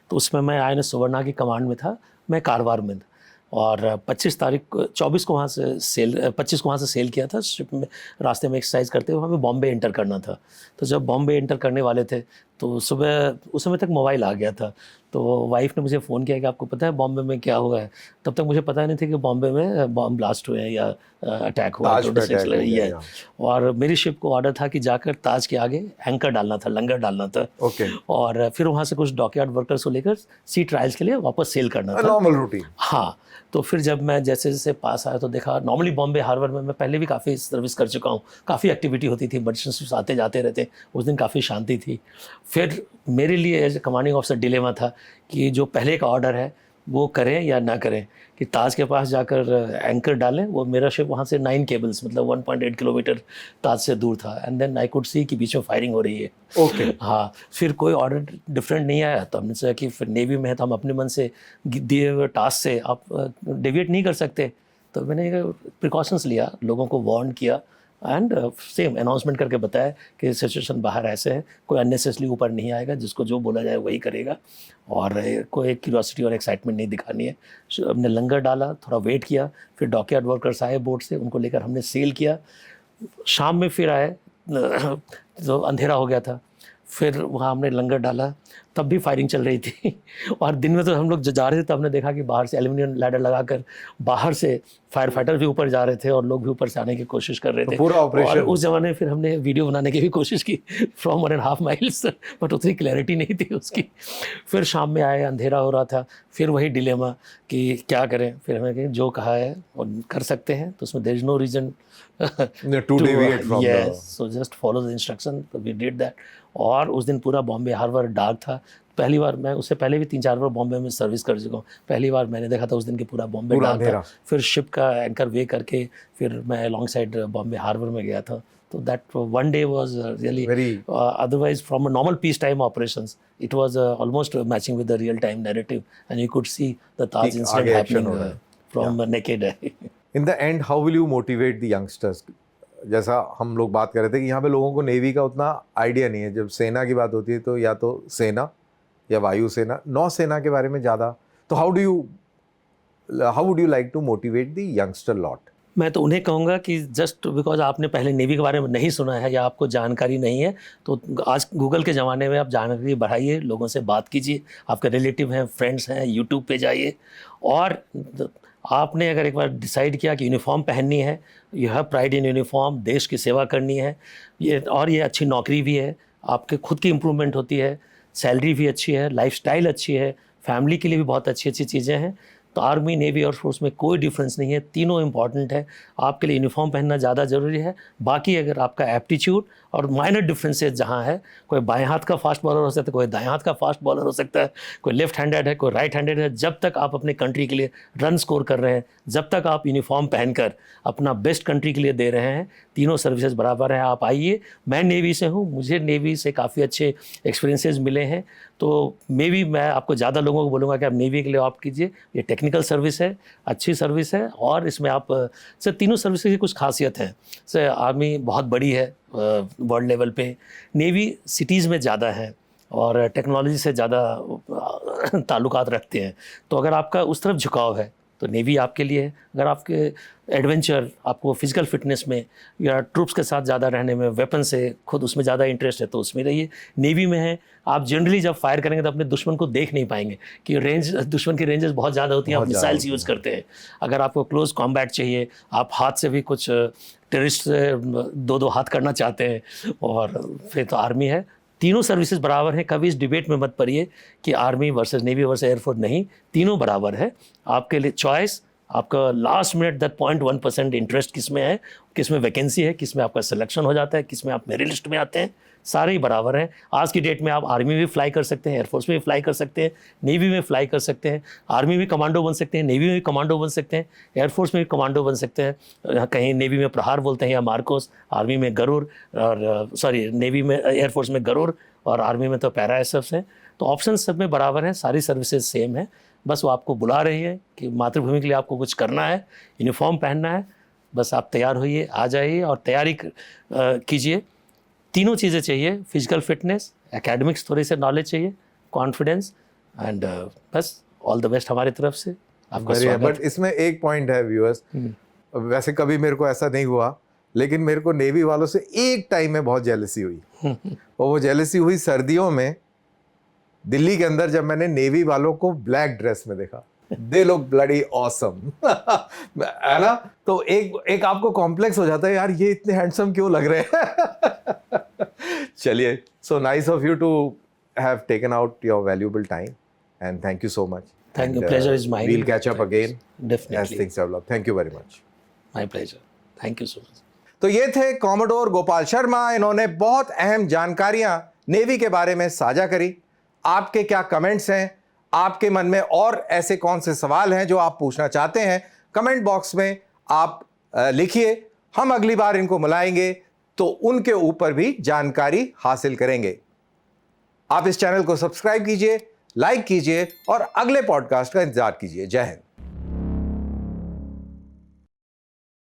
तो उसमें मैं INS सुवर्णा की कमांड में था, मैं कारवार में था, और 25 को वहाँ से सेल किया था शिप में। रास्ते में एक्सरसाइज करते हुए हमें बॉम्बे एंटर करना था। तो जब बॉम्बे एंटर करने वाले थे, तो सुबह उस समय तक मोबाइल आ गया था, तो वाइफ ने मुझे फ़ोन किया कि आपको पता है बॉम्बे में क्या हुआ है। तब तक मुझे पता नहीं था कि बॉम्बे में बॉम्ब ब्लास्ट हुए हैं या अटैक हुआ है, ताज पे 26 attack हो गया, है। yeah. और मेरी शिप को ऑर्डर था कि जाकर ताज के आगे एंकर डालना था, लंगर डालना था। ओके, और फिर वहाँ से कुछ डॉकयार्ड वर्कर्स को लेकर सी ट्रायल्स के लिए वापस सेल करना था। Normal routine. हाँ, तो फिर जब मैं जैसे जैसे पास आया तो देखा, नॉर्मली बॉम्बे हार्बर में मैं पहले भी काफ़ी सर्विस कर चुका हूँ, काफ़ी एक्टिविटी होती थी, मर्चेंट शिप्स आते जाते रहते। उस दिन काफ़ी शांति थी। फिर मेरे लिए एज कमांडिंग ऑफिसर डिलेमा था कि जो पहले का ऑर्डर है वो करें या ना करें, कि ताज के पास जाकर एंकर डालें। वो मेरा शिप वहाँ से 9 केबल्स मतलब 1.8 किलोमीटर ताज से दूर था, and then I could see कि बीच में फायरिंग हो रही है। ओके, हाँ, फिर कोई ऑर्डर डिफरेंट नहीं आया, तो हमने सोचा कि फिर नेवी में है तो हम अपने मन से दिए हुए टास्क से आप डेविएट नहीं कर सकते। तो मैंने प्रिकॉशंस लिया, लोगों को वार्न किया एंड सेम अनाउंसमेंट करके बताया कि सिचुएशन बाहर ऐसे है, कोई अननेसेसरी ऊपर नहीं आएगा, जिसको जो बोला जाए वही करेगा, और कोई क्यूरियोसिटी और एक्साइटमेंट नहीं दिखानी है। हमने लंगर डाला, थोड़ा वेट किया, फिर डॉकयार्ड वर्कर्स आए बोट से, उनको लेकर हमने सेल किया। शाम में फिर आए तो अंधेरा हो गया था, फिर वहाँ हमने लंगर डाला, तब भी फायरिंग चल रही थी। और दिन में तो हम लोग जा रहे थे, तब हमने देखा कि बाहर से एल्यूमिनियम लैडर लगाकर बाहर से फायर फाइटर भी ऊपर जा रहे थे और लोग भी ऊपर से आने की कोशिश कर रहे थे। पूरा ऑपरेशन। और उस ज़माने में फिर हमने वीडियो बनाने की भी कोशिश की फ्रॉम 1.5 माइल्स, बट उतनी क्लैरिटी नहीं थी उसकी। फिर शाम में आए, अंधेरा हो रहा था, फिर वही डिलेमा कि क्या करें। फिर हमें कहा जो कहा है और कर सकते हैं, तो उसमें there is no reason to deviate from the, so just follow the instruction, तो वी डिड दैट। और उस दिन पूरा बॉम्बे हार्बर डार्क था। पहली बार, मैं उससे पहले भी 3-4 बार बॉम्बे में सर्विस कर चुका हूँ, पहली बार मैंने देखा था उस दिन के पूरा बॉम्बे डार्क था। फिर शिप का एंकर वे करके फिर मैं लॉन्ग साइड बॉम्बे हार्बर में गया था। तो that one day was really, otherwise from a normal peace time operations it was almost matching with the real time narrative, and you could see the Taj incident happening from naked. In the end how will you motivate the youngsters? जैसा हम लोग बात कर रहे थे कि यहाँ पे लोगों को नेवी का उतना आइडिया नहीं है। जब सेना की बात होती है तो या तो सेना या वायुसेना, नौसेना के बारे में ज़्यादा। तो how would you like to motivate the youngster lot? मैं तो उन्हें कहूँगा कि जस्ट बिकॉज आपने पहले नेवी के बारे में नहीं सुना है या आपको जानकारी नहीं है, तो आज गूगल के ज़माने में आप जानकारी बढ़ाइए, लोगों से बात कीजिए, आपके रिलेटिव हैं, फ्रेंड्स हैं, यूट्यूब पे जाइए। और आपने अगर एक बार डिसाइड किया कि यूनिफॉर्म पहननी है, you have pride in uniform, देश की सेवा करनी है, ये अच्छी नौकरी भी है, आपके खुद की इम्प्रूवमेंट होती है, सैलरी भी अच्छी है, लाइफस्टाइल अच्छी है, फैमिली के लिए भी बहुत अच्छी अच्छी चीज़ें हैं, तो आर्मी, नेवी और फोर्स में कोई डिफरेंस नहीं है, तीनों इंपॉर्टेंट है। आपके लिए यूनिफॉर्म पहनना ज़्यादा ज़रूरी है। बाकी अगर आपका एप्टीट्यूड और माइनर डिफरेंसेस जहाँ है, कोई बाएं हाथ का फास्ट बॉलर हो सकता है, कोई दाएं हाथ का फास्ट बॉलर हो सकता है, कोई लेफ्ट हैंडेड है, कोई राइट हैंडेड है, जब तक आप अपने कंट्री के लिए रन स्कोर कर रहे हैं, जब तक आप यूनिफॉर्म पहनकर अपना बेस्ट कंट्री के लिए दे रहे हैं, तीनों सर्विसेज बराबर हैं। आप आइए, मैं नेवी से हूँ, मुझे नेवी से काफ़ी अच्छे एक्सपीरियंसेस मिले हैं, तो मे बी मैं आपको ज़्यादा लोगों को बोलूँगा कि आप नेवी के लिए ऑप्ट कीजिए। ये टेक्निकल सर्विस है, अच्छी सर्विस है, और इसमें आप सर तीनों सर्विस की कुछ खासियत है। सर आर्मी बहुत बड़ी है वर्ल्ड लेवल पे, नेवी सिटीज़ में ज़्यादा है और टेक्नोलॉजी से ज़्यादा ताल्लुकात रखते हैं। तो अगर आपका उस तरफ झुकाव है तो नेवी आपके लिए है। अगर आपके एडवेंचर, आपको फिजिकल फिटनेस में या ट्रूप्स के साथ ज़्यादा रहने में, वेपन से खुद उसमें ज़्यादा इंटरेस्ट है, तो उसमें रहिए। नेवी में है, आप जनरली जब फायर करेंगे तो अपने दुश्मन को देख नहीं पाएंगे कि दुश्मन की रेंजेस बहुत ज़्यादा होती हैं, आप मिसाइल्स यूज़ करते हैं। अगर आपको क्लोज कॉम्बैट चाहिए, आप हाथ से भी कुछ टेररिस्ट से 2-2 हाथ करना चाहते हैं, और फिर तो आर्मी है। तीनों सर्विसेज बराबर हैं, कभी इस डिबेट में मत पड़िए कि army versus navy versus air force, नहीं, तीनों बराबर है। आपके लिए चॉइस, आपका लास्ट मिनट दैट 0.1% इंटरेस्ट किस में है, किस में वैकेंसी है, किस में आपका सिलेक्शन हो जाता है, किस में आप मेरिट लिस्ट में आते हैं, सारे ही बराबर हैं। आज की डेट में आप आर्मी में भी फ्लाई कर सकते हैं, एयरफोर्स में भी फ्लाई कर सकते हैं, नेवी में फ्लाई कर सकते हैं, आर्मी में कमांडो बन सकते हैं, नेवी में भी कमांडो बन सकते हैं, एयरफोर्स में भी कमांडो बन सकते हैं। कहीं नेवी में प्रहार बोलते हैं या मार्कोस, आर्मी में गरुड़, और नेवी में, एयरफोर्स में गरुड़, और आर्मी में तो पैरा एसएफ्स हैं। तो ऑप्शन सब में बराबर हैं, सारी सर्विसेज सेम है। बस वो आपको बुला रही है कि मातृभूमि के लिए आपको कुछ करना है, यूनिफॉर्म पहनना है, बस आप तैयार होइए, आ जाइए और तैयारी कीजिए। तीनों चीज़ें चाहिए, फिजिकल फिटनेस, एकेडमिक्स थोड़ी से नॉलेज चाहिए, कॉन्फिडेंस, एंड बस ऑल द बेस्ट हमारी तरफ से। आपका स्वागत। बट इसमें एक पॉइंट है व्यूअर्स, वैसे कभी मेरे को ऐसा नहीं हुआ लेकिन मेरे को नेवी वालों से एक टाइम में बहुत जेलसी हुई। और वो जेलसी हुई सर्दियों में, दिल्ली के अंदर, जब मैंने नेवी वालों को ब्लैक ड्रेस में देखा। दे लुक ब्लडी ऑसम, है ना? तो एक आपको कॉम्प्लेक्स हो जाता है, यार ये इतने हैंडसम क्यों लग रहे हैं। चलिए, so nice of you to have taken out your valuable time and thank you so much. Thank you. Pleasure is mine. We'll catch up again Definitely. as things develop. Thank you very much. My pleasure. Thank you so much. तो ये थे commodore Gopal Sharma. इन्होंने बहुत अहम जानकारियां navy के बारे में साझा करी। आपके क्या कमेंट्स हैं? आपके मन में और ऐसे कौन से सवाल हैं जो आप पूछना चाहते हैं? कमेंट बॉक्स में आप लिखिए। हम अगली बार इनको बुलाएंगे तो उनके ऊपर भी जानकारी हासिल करेंगे। आप इस चैनल को सब्सक्राइब कीजिए, लाइक कीजिए और अगले पॉडकास्ट का इंतजार कीजिए। जय हिंद।